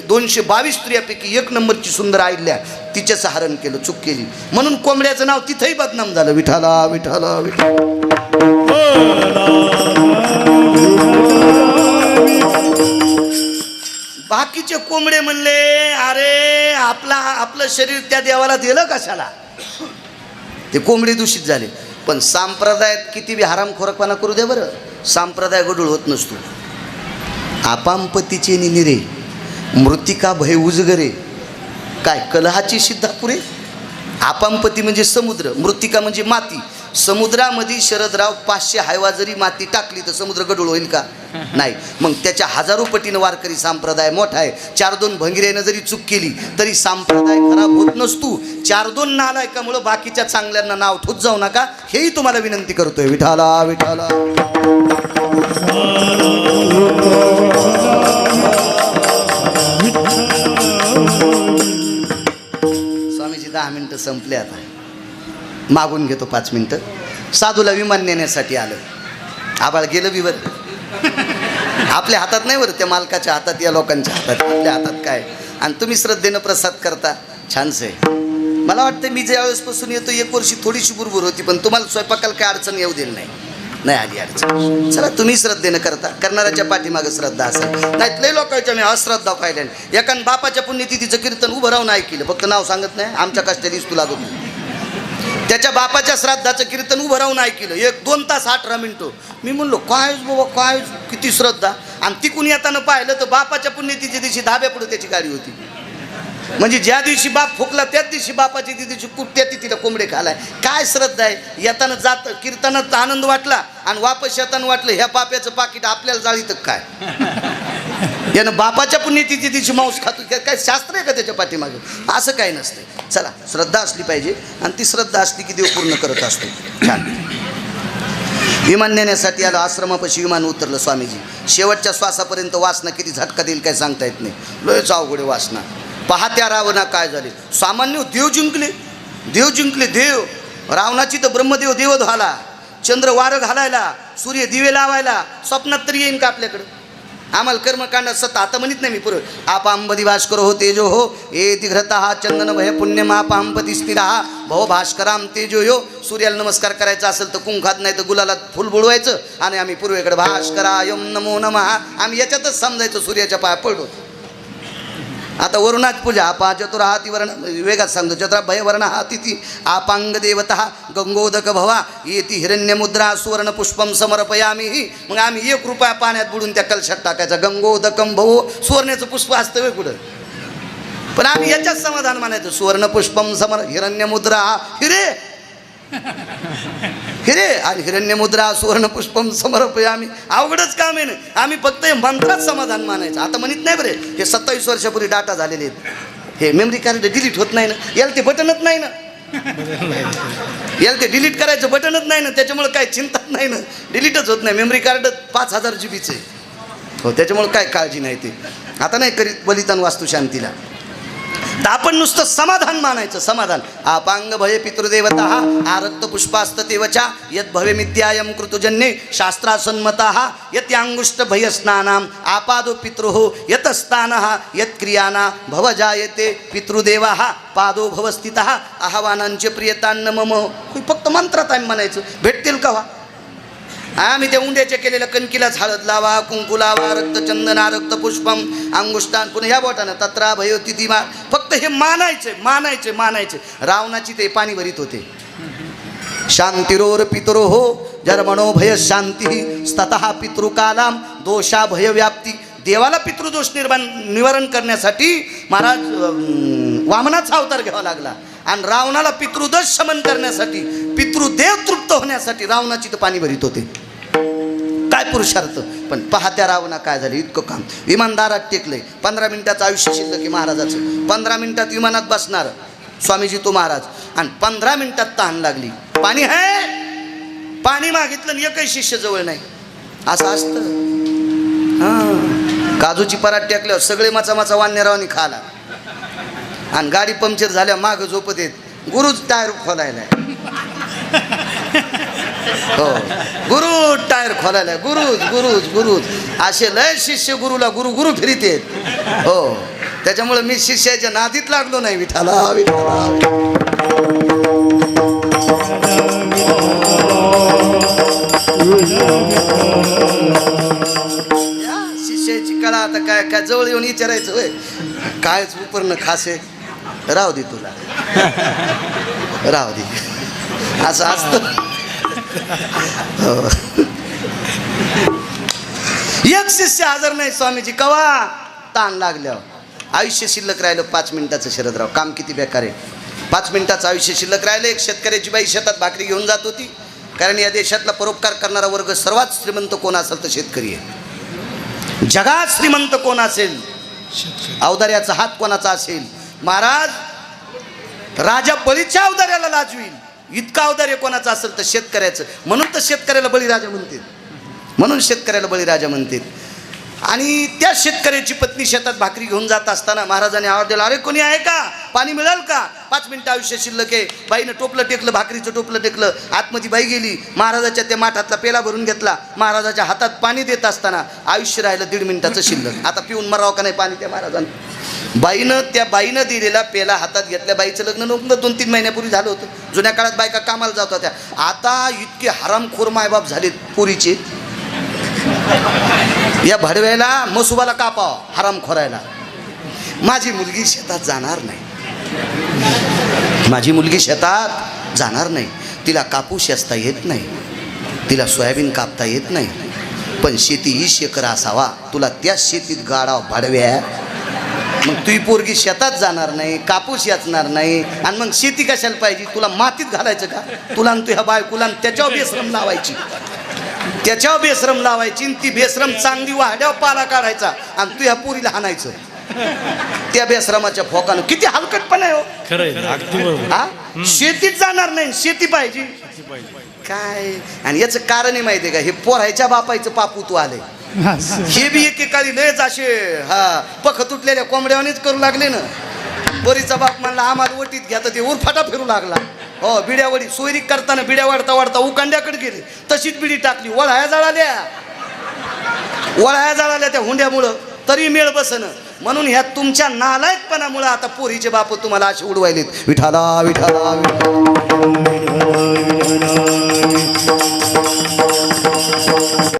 222 स्त्रियापैकी 1 नंबरची सुंदर आईल्या तिच्याचं हरण केलं, चूक केली म्हणून कोंबड्याचं नाव तिथंही बदनाम झालं. विठाला विठाला बाकीचे कोंबडे म्हणले, अरे आपलं शरीर त्या देवाला दिलं कशाला? ते कोंबडे दूषित झाले. पण संप्रदायात किती बी हरामखोरकपणा करू दे बरं, संप्रदाय गडूळ होत नसतो. आपांपतीचे निरे, मृतिका भय उजगरे, काय कलहाची सिद्धा पुरे. आपांपती म्हणजे समुद्र, मृतिका म्हणजे माती. समुद्रामध्ये शरदराव 500 हायवा जरी माती टाकली तर समुद्र गडूळ होईल का? नाही. मग त्याच्या हजारो पटीनं वारकरी संप्रदाय मोठा आहे. 4-2 भंगिऱ्यानं जरी चूक केली तरी संप्रदाय खराब होत नसतो. 4-2 नालायकामुळं बाकीच्या चांगल्यांना नाव ठोत जाऊ नका, हेही तुम्हाला विनंती करतोय. विठाला विठाला स्वामीजी 10 मिनिटं संपले, आता मागून घेतो 5 मिनिटं. साधूला विमान नेण्यासाठी आलं, आबाळ गेलं विवर. आपल्या हातात नाही बरं, त्या मालकाच्या हातात, या लोकांच्या हातात, आपल्या हातात काय. आणि तुम्ही श्रद्धेनं प्रसाद करता, छानच आहे. मला वाटतं मी ज्यावेळेसपासून येतो 1 वर्षी थोडीशी बुरबुर होती, पण तुम्हाला स्वयंपाकाला काय अडचण येऊ दिली नाही आली अडचण. चला, तुम्ही श्रद्धेनं करता, करणाऱ्याच्या पाठीमागं श्रद्धा असेल. नाहीत लय लोकांच्या मी अश्रद्धा पाहिल्या. एकान बापाच्या पुण्यतिथीचं कीर्तन उभं राहून ऐकलं, फक्त नाव सांगत नाही, आमच्या कष्टालीच तुला लागत नाही. त्याच्या बापाच्या श्राद्धाचं कीर्तन उभं राहून ऐकलं 1-2 तास 18 मिनिटं. मी म्हणलो काय बाबा, काय किती श्रद्धा. आणि तिकून येताना पाहिलं तर बापाच्या पुण्यतिथीच्या दिवशी धाब्यापुढे त्याची गाडी होती. म्हणजे ज्या दिवशी बाप फुकला त्याच दिवशी बापाची तिथीची कुठत्या तिथीला कोंबडे खालाय. काय श्रद्धा आहे. येताना जात कीर्तनात आनंद वाटला आणि वापस येताना वाटलं ह्या पाप्याचं पाकिट आपल्याला जाळीत काय. यानं बापाच्या पुण्यतिथी तिची मांस खातो, काय शास्त्र आहे का त्याच्या पाठीमागे? असं काही नसतं. चला, श्रद्धा असली पाहिजे आणि ती श्रद्धा असली की देव पूर्ण करत असतो. छान. विमान नेण्यासाठी आलं, आश्रमापाशी विमान उतरलं. स्वामीजी शेवटच्या श्वासापर्यंत वासना किती झटका देईल काय सांगता येत नाही. लयच अवघड वासना. पहा त्या रावणा काय झाले. सामान्य देव जिंकले. देव रावणाची तर ब्रह्मदेव देव झाला, चंद्र वारं घालायला, सूर्य दिवे लावायला. स्वप्नात तरी येईन का आपल्याकडं? आम्हाला कर्मकांडात सत्ता आता म्हणत नाही मी पुरं. आपांबदी भास्कर हो तेजो हो ए दिघ्रता चंदन भय पुण्यम आपांपती स्थिरा भव भास्कराम तेजो यो. सूर्याला नमस्कार करायचा असेल तर कुंखात नाही तर गुलालात फुल बुडवायचं आणि आम्ही पूर्वेकडे भास्करायम नमो नमः, आम्ही याच्यातच समजायचं सूर्याच्या पाया पडलो. आता वरुणात पूजा आपा चतुराहाती वर्ण वेगात सांगतो. चतुरा भय वर्ण हाती आपांग देवता गंगोदक भवा येती हिरण्यमुद्रा सुवर्ण पुष्पम समर्पयामी. मग आम्ही 1 रुपया पाण्यात बुडून त्या कलशात टाकायचा. गंगोदकम भवो, सुवर्णाचं पुष्प असतं वे कुठं, पण आम्ही याच्यात समाधान मानायचं. सुवर्ण पुष्पम हिरण्यमुद्रा हिरे आणि हिरण्यमुद्रा सुवर्ण पुष्पम समर्पयामी. अवघडच काम आहे ना. आम्ही फक्त हे मंत्रात समाधान मानायचं. आता म्हणत नाही बरे, हे 27 वर्षापूर्वी डाटा झालेले आहेत. हे मेमरी कार्ड डिलीट होत नाही ना, याला ते बटनच नाही ना, याला ते डिलीट करायचं बटनच नाही ना, त्याच्यामुळे काय चिंताच नाही ना, डिलीटच होत नाही. मेमरी कार्ड 5000 GBचं आहे हो, त्याच्यामुळे काय काळजी नाही. ते आता नाही करीत बलिदान वास्तू शांतीला. तर आपण नुसतं समाधान मानायचं. समाधान. आपांग भय पितृदेवता आरक्त पुष्पास्त तेवचा यद भवे मित्यायम कृतजन्ये शास्त्रासन्मता यत्यांगुष्ट भय स्नानाम आपादो पितृहो यतस्तानः यत्क्रियाना भव जायते पितृदेवा पादो भवस्थितः आह्वानांचे प्रियतान्न मम. फक्त मंत्रात आम्ही म्हणायचं. भेटतील का? आम्ही त्या उंड्याच्या केलेल्या कणकीलाच हळद लावा, कुंकू लावा, रक्तचंदना रक्तपुष्पम अंगुष्ठान पुन्हा ह्या बोटानं तत्रा भयो तिथी मा. फक्त हे मानायचे. रावणाची ते पाणी भरीत होते. शांतिरोर पितरो हो जर्मणो भय शांती स्ततः पितृकालाम दोषा भय व्याप्ती. देवाला पितृदोष निवारण करण्यासाठी महाराज वामनाचा अवतार घ्यावा लागला. आणि रावणाला पितृदोष शमन करण्यासाठी, पितृदेव तृप्त होण्यासाठी रावणाची तर पाणी भरीत होते. काय पुरुषार्थ. पण पहा त्या रावणा काय झालं, इतकं काम विमानदारात टेकलंय. 15 मिनिटाचं आयुष्य शिल्लक आहे महाराजाचं. 15 मिनिटात विमानात बसणार स्वामीजी तो महाराज, आणि 15 मिनिटात तहान लागली. पाणी आहे, पाणी मागितलं आणि एकही शिष्य जवळ नाही. असं असतं. हां, काजूची पराठ टेकल्यावर सगळे मचा वान्यरावानी खाला, आणि गाडी पंक्चर झाल्या मागं झोपत येत. गुरुच टायर खोलायला, हो गुरु टायर खोलायला, गुरुज असे लय शिष्य गुरुला गुरु फिरीत आहेत. हो, त्याच्यामुळे मी शिष्याच्या नादीत लागलो नाही. विठाला शिष्याची कळा. आता काय काय जवळ येऊन विचारायचं होय, कायच उपरनं खासे, राहू दे तुला, राहू दे, असं असतं. एक शिष्य हजर नाही स्वामीजी. कवा ताण लागल्यावर. आयुष्य शिल्लक राहिलं 5 मिनिटाचं. शरदराव काम किती बेकार आहे. 5 मिनिटाचं आयुष्य शिल्लक राहिलं. एक शेतकऱ्याची बाई शेतात भाकरी घेऊन जात होती, कारण या देशातला परोपकार करणारा वर्ग सर्वात श्रीमंत कोण असेल तर शेतकरी आहे. जगात श्रीमंत कोण असेल, औदार्याचा हात कोणाचा असेल. महाराज राजा बळीच्या औदार्याला लाजवील, इतका औदार्य कोणाचं असेल तर शेतकऱ्याचं. म्हणून तर शेतकऱ्याला बळीराजा म्हणतात, म्हणून शेतकऱ्याला बळीराजा म्हणतात. आणि त्या शेतकऱ्याची पत्नी शेतात भाकरी घेऊन जात असताना महाराजांनी आवाज दिला, अरे कोणी आहे का, पाणी मिळेल का. 5 मिनिटं आयुष्य शिल्लक आहे. बाईनं टोपलं टेकलं, भाकरीचं टोपलं टेकलं. आतमध्ये बाई गेली, महाराजाच्या त्या माठातला पेला भरून घेतला. महाराजाच्या हातात पाणी देत असताना आयुष्य राहिलं 1.5 मिनिटाचं शिल्लक. आता पिऊन मरावं का नाही पाणी त्या महाराजांना. त्या बाईनं दिलेला पेला हातात घेतल्या. बाईचं लग्न नव्हतं 2-3 महिन्यापूर्वी झालं होतं. जुन्या काळात बायका कामाला जात होत्या. आता इतके हरामखोर मायबाप झालेत पुरीचे. या भडव्याला मसुबाला कापाव, हरामखोरायला. माझी मुलगी शेतात जाणार नाही, माझी मुलगी शेतात जाणार नाही. तिला कापूस असता येत नाही, तिला सोयाबीन कापता येत नाही, पण शेती 20 एकर असावा. तुला त्याच शेतीत गाडाव भाडव्या. मग तुझी पोरगी शेतात जाणार नाही, कापूस याचणार नाही, आणि मग शेती कशाला पाहिजे. तुला मातीत घालायचं का. तुला आणि तुझ्या बायकोला त्याच्यावर बेश्रम लावायची, त्याच्यावर बेश्रम लावायची. ती बेश्रम चांगली वाहड्यावर पाला काढायचा, आणि तुझ्या पोरीला हाणायचं त्या बेश्रमाच्या फोकानं. किती हलकटपणा आहे हो. खरं. शेतीत जाणार नाही, शेती पाहिजे काय. आणि याचं कारण आहे माहिती आहे का, हे पोरायच्या बापायचं पापूत आलंय. हे बी एकेकाळी लयच असे पख तुटलेल्या कोंबड्यावानीच करू लागले ना. बरीचा बाप म्हणला आम्हाला वटीत घ्या, तर ते उरफाटा फिरू लागला. हो, बिड्यावडी सोयरी करताना बिड्या वाढता वाढता उकांड्याकडे गेले, तशीच बिडी टाकली. वळाया जळाल्या त्या हुंड्यामुळं, तरी मेळ बसन. म्हणून ह्या तुमच्या नालायकपणामुळं आता पोरीचे बाप तुम्हाला असे उडवायलेत. विठाला विठाला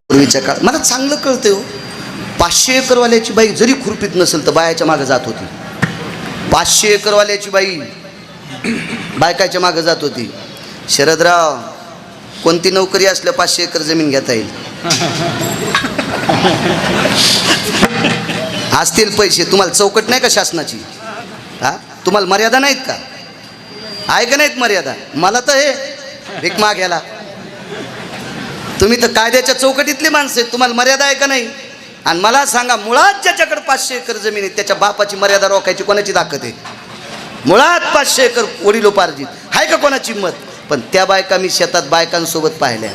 पूर्वीच्या काळात मला चांगलं कळतंय हो. 500 एकरवाल्याची बाई जरी खुरपीत नसेल तर बायाच्या मागे जात होती. 500 एकरवाल्याची बाई बायकाच्या मागे जात होती. शरदराव, कोणती नोकरी असल्या 500 एकर जमीन घेता येईल. असतील पैसे. तुम्हाला चौकट नाही का शासनाची. तुम्हाला मर्यादा नाहीत का. आहे का नाहीत मर्यादा. मला तर हे भीक मागायला. तुम्ही तर कायद्याच्या चौकटीतली माणसं आहेत, तुम्हाला मर्यादा आहे का नाही. आणि मला सांगा, मुळात ज्याच्याकडे 500 एकर जमीन आहे त्याच्या बापाची मर्यादा रोखायची कोणाची ताकद आहे. मुळात 500 एकर वडिलोपार्जित आहे का कोणाची हिंमत. पण त्या बायका मी शेतात बायकांसोबत पाहिल्या.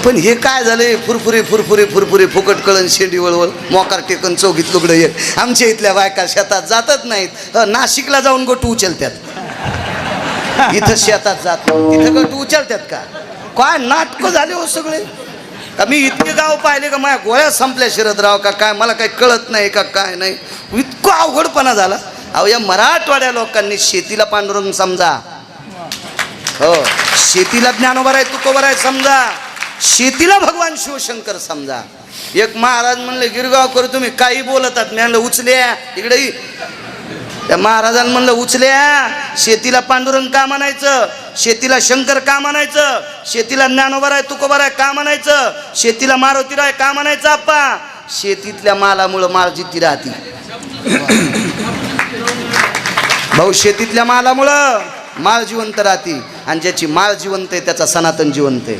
पण हे काय झालंय, फुरफुरे फुकट कळण शेंडी वळवळ मोकार टेकन चौघीत लुगडं एक. आमच्या इथल्या बायका शेतात जातच नाहीत. नाशिकला जाऊन गोटू उचलतात, इथं शेतात जात नाही. तिथं गोटू उचलतात का. काय नाटकं झाले हो सगळे. का मी इतके गाव पाहिले का माझ्या गोळ्या संपल्या शरदराव का काय, मला काही कळत नाही का काय नाही. इतकं अवघडपणा झाला. अहो, या मराठवाड्या लोकांनी शेतीला पांडुरंग समजा. हो, शेतीला ज्ञानोबा आहे, तुकोबा आहे समजा. शेतीला भगवान शिवशंकर समजा. एक महाराज म्हणले, गिरगाव करू तुम्ही काही बोलतात. मी म्हणलं उचल्या इकडे. त्या महाराजांना म्हणलं, उचल्या शेतीला पांडुरंग का म्हणायचं, शेतीला शंकर का म्हणायचं, शेतीला ज्ञानोबा आहे तुकोबा आहे का म्हणायचं, शेतीला मारुतीराय का म्हणायचं. आप्पा, शेतीतल्या मालामुळं माळ जिती राहती. भाऊ शेतीतल्या मालामुळं माळ जिवंत राहते, आणि ज्याची माळ जिवंत आहे त्याचा सनातन जिवंत आहे.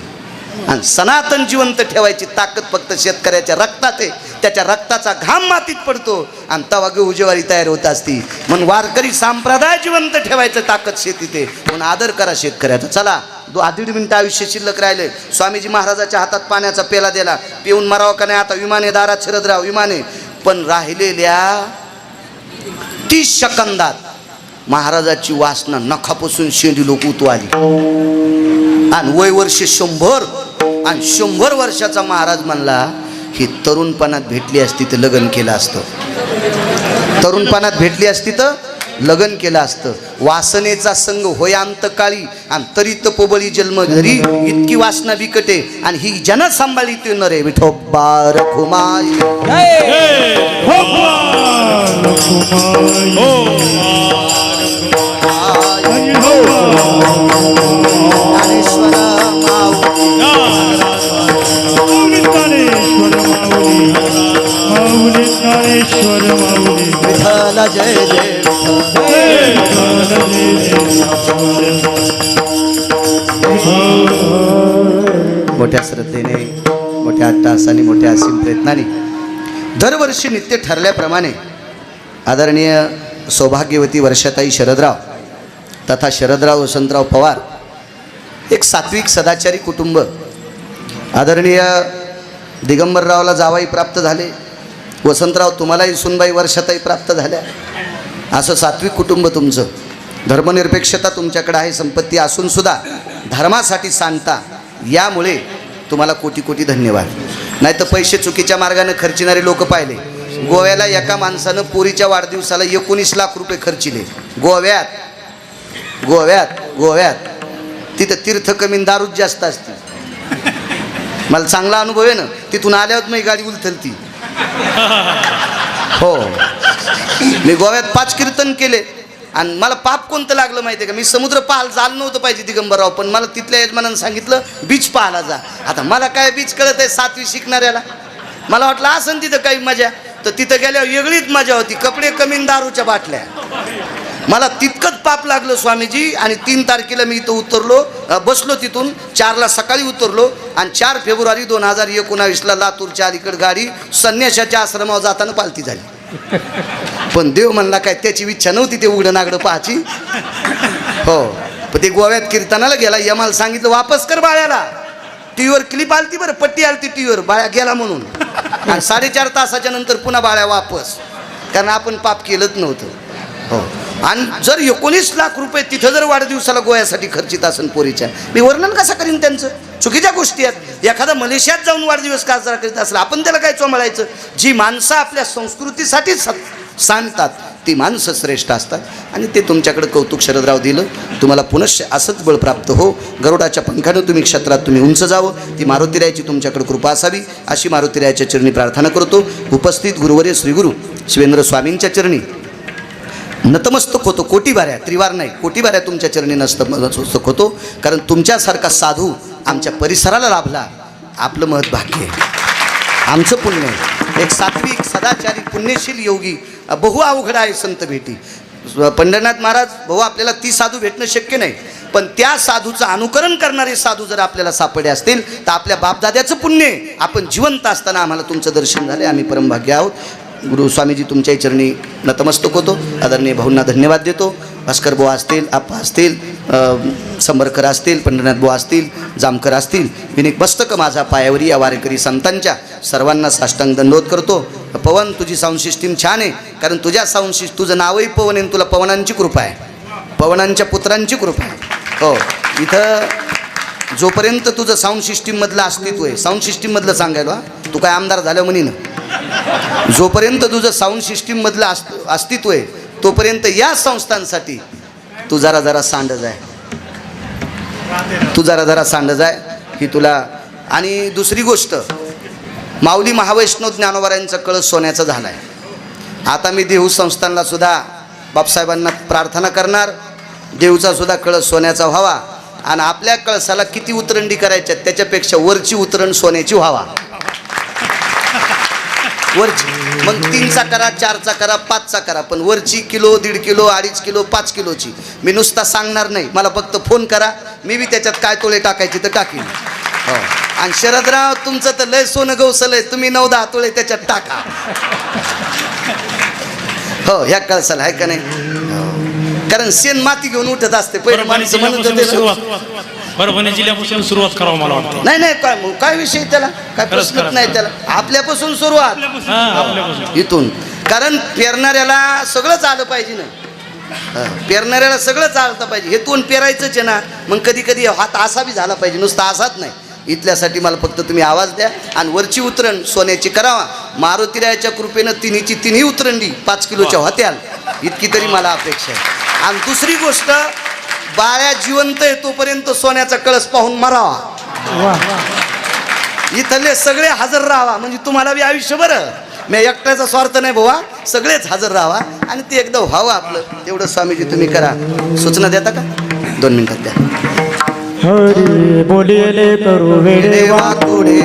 आणि सनातन जिवंत ठेवायची ताकद फक्त शेतकऱ्याच्या रक्तात आहे. त्याच्या रक्ताचा घाम मातीत पडतो आणि तवा गहू ज्वारी तयार होत असती. म्हणून वारकरी संप्रदाय जिवंत ठेवायचं ताकद शेतीत आहे. म्हणून आदर करा शेतकऱ्याचा. चला 2.5 मिनिटं आयुष्य शिल्लक राहिले. स्वामीजी महाराजाच्या हातात पाण्याचा पेला दिला, पिऊन मरावं का नाही आता विमाने दारात शरदराव विमाने. पण राहिलेल्या 30 सेकंदात महाराजाची वासना नखापासून शेंडी लोक उतू आली. आणि वय वर्ष 100 आणि 100 वर्षाचा महाराज म्हणला ही तरुणपणात भेटली असती तर लग्न केलं असतं. तरुणपणात भेटली असती तर लग्न केलं असतं. वासनेचा संग होय अंतकाळी आणि तरी तपोबळी जन्म घरी इतकी वासना बिकटे आणि ही जन सांभाळी ते नरे विठोबा रखुमाई. ज्ञानेश्वर माऊली. विठ्ठल जय जय मोठ्या श्रद्धेने, मोठ्या अट्टाहासाने, मोठ्या असीम प्रयत्नाने दरवर्षी नित्य ठरल्याप्रमाणे आदरणीय सौभाग्यवती वर्षाताई शरदराव तथा शरदराव वसंतराव पवार एक सात्विक सदाचारी कुटुंब. आदरणीय दिगंबररावला जावाई प्राप्त झाले, वसंतराव तुम्हालाही सुनबाई वर्षाताई प्राप्त झाल्या. असं सात्विक कुटुंब तुमचं. धर्मनिरपेक्षता तुमच्याकडे आहे, संपत्ती असून सुद्धा धर्मासाठी सांगता, यामुळे तुम्हाला कोटी कोटी धन्यवाद. नाही तर पैसे चुकीच्या मार्गाने खर्चिणारे लोक पाहिले. गोव्याला एका माणसानं पोरीच्या वाढदिवसाला 19 लाख रुपये खर्चिले. गोव्यात गोव्यात गोव्यात तिथं तीर्थ कमी दारूच जास्त असते. मला चांगला अनुभव आहे ना. तिथून आल्यावर मी गाडी उलथलती. हो, मी गोव्यात 5 कीर्तन केले आणि मला पाप कोणतं लागलं माहिती आहे का? मी समुद्र पाहायला झालं नव्हतं पाहिजे दिगंबरराव, पण मला तिथल्या यजमानानं सांगितलं बीच पाहायला जा. आता मला काय बीच कळत आहे 7वी शिकणाऱ्याला. मला वाटलं असं तिथं काही मजा, तर तिथं गेल्यावर वेगळीच मजा होती. कपडे कमी दारूच्या बाटल्या. मला तितकंच पाप लागलं स्वामीजी. आणि 3 तारखेला मी इथं उतरलो, बसलो तिथून 4ला सकाळी उतरलो आणि 4 फेब्रुवारी 2019ला लातूरच्या अलीकडे गाडी संन्याशाच्या आश्रमावर जाताना पालती झाली. पण देव म्हणला काय त्याची इच्छा नव्हती ते उघडं नागडं पाहायची. हो, पण ते गोव्यात कीर्तनाला गेला. यमाला सांगितलं वापस कर बाळ्याला. टीव्हीवर क्लिप आलती बरं, पट्टी आलती टीव्हीवर, बाळ्या गेला म्हणून. आणि 4.5 तासाच्या नंतर पुन्हा बाळ्या वापस, कारण आपण पाप केलंच नव्हतं. हो, आणि जर 19 लाख रुपये तिथं जर वाढदिवसाला गोव्यासाठी खर्चित असेल पोरीच्या, मी वर्णन कसं करीन त्यांचं? चुकीच्या गोष्टी आहेत. एखादा मलेशियात जाऊन वाढदिवस का साजरा करीत असेल, आपण त्याला काय चोमळायचं? जी माणसं आपल्या संस्कृतीसाठीच सांगतात ती माणसं श्रेष्ठ असतात. आणि ते तुमच्याकडे कौतुक शरदराव दिलं. तुम्हाला पुनश्च असंच बळ प्राप्त हो. गरुडाच्या पंखानं तुम्ही क्षेत्रात तुम्ही उंच जावं. ती मारुतीरायाची तुमच्याकडे कृपा असावी अशी मारुतीरायाच्या चरणी प्रार्थना करतो. उपस्थित गुरुवर्य श्रीगुरु शिवेंद्र स्वामींच्या चरणी नतमस्तक होतो. कोटी बाऱ्या, त्रिवार नाही, कोटी बाऱ्या तुमच्या चरणी नतमस्तक होतो. कारण तुमच्यासारखा साधू आमच्या परिसराला लाभला, आपलं महत् भाग्य आहे, आमचं पुण्य आहे. एक सात्विक सदाचारी पुण्यशील योगी बहु अवघड आहे संत भेटी. पंढरनाथ महाराज भाऊ, आपल्याला ती साधू भेटणं शक्य नाही, पण त्या साधूचं अनुकरण करणारे साधू जर आपल्याला सापडले असतील तर आपल्या बापदाद्याचं पुण्य आहे. आपण जिवंत असताना आम्हाला तुमचं दर्शन झाले, आम्ही परमभाग्य आहोत. गुरु स्वामीजी तुमच्याही चरणी नतमस्तक होतो. आदरणीय भाऊंना धन्यवाद देतो. भास्कर बुवा असतील, आप्पा असतील, संबरकर असतील, पंढरनाथ बुवा असतील, जामकर असतील, विनिक मस्तक माझा पायावरी या वारकरी संतांच्या सर्वांना साष्टांग दंडवत करतो. पवन, तुझी साऊंड सिस्टीम छान आहे, कारण तुझ्या साऊंड सिस्टीम, तुझं नावही पवन आहे, तुला पवनांची कृपा आहे, पवनांच्या पुत्रांची कृपा आहे. हो, इथं जोपर्यंत तुझं साऊंड सिस्टीममधलं अस्तित्व आहे, साऊंड सिस्टीममधलं सांगायला तू काय आमदार झालं म्हणी ना, जोपर्यंत तुझं साऊंड सिस्टीममधलं अस्तित्व आहे तोपर्यंत या संस्थांसाठी तू जरा सांडज आहे, तू जरा सांडज आहे ही तुला. आणि दुसरी गोष्ट, माऊली महावैष्णव ज्ञानोबारायांचा कळस सोन्याचा झाला आहे. आता मी देहू संस्थानला सुद्धा बापसाहेबांना प्रार्थना करणार, देहूचा सुद्धा कळस सोन्याचा व्हावा. आणि आपल्या कळसाला किती उतरंडी करायच्या त्याच्यापेक्षा वरची उतरण सोन्याची व्हावा. वरची मग 3चा करा, 4चा करा, 5चा करा, पण वरची किलो, 1.5 किलो, 2.5 किलो, 5 किलोची मी नुसता सांगणार नाही. मला फक्त फोन करा, मी बी त्याच्यात काय तोळे टाकायचे तर टाकीन. हो. आणि शरदराव तुमचं तर लय सोनं गवसलंय, तुम्ही 9-10 तोळे त्याच्यात टाका. हो, ह्या कळसाला आहे का नाही? कारण शेण माती घेऊन उठत असते पहिले माणसं म्हणत होते. परभणी जिल्ह्यापासून सुरुवात करावं मला वाटतं. नाही काय विषय त्याला, काय प्रश्नच नाही त्याला. आपल्यापासून सुरुवात इथून. कारण पेरणाऱ्याला सगळंच आलं पाहिजे ना. पेरणाऱ्याला सगळंच आलं पाहिजे. हे तोंड पेरायचंच आहे ना. मग कधी कधी हात असा बी झाला पाहिजे, नुसता असाच नाही. इथल्यासाठी मला फक्त तुम्ही आवाज द्या आणि वरची उतरण सोन्याची करावा. मारुतीरायाच्या कृपेनं तिन्ही उतरंडी 5 किलोच्या होत्याल, इतकी तरी मला अपेक्षा आहे. आणि दुसरी गोष्ट, बाळ्या जिवंत आहे तोपर्यंत सोन्याचा कळस पाहून मरावा. इथले सगळे हजर राहावा, म्हणजे तुम्हाला बी आयुष्य बरं. मी एकट्याचा स्वार्थ नाही भावा, सगळेच हजर राहावा आणि ते एकदा व्हावं आपलं. तेवढं स्वामीजी तुम्ही करा. सूचना देता का? 2 मिनिटात द्या. हरी बोलिले करू वेडे वाकुडे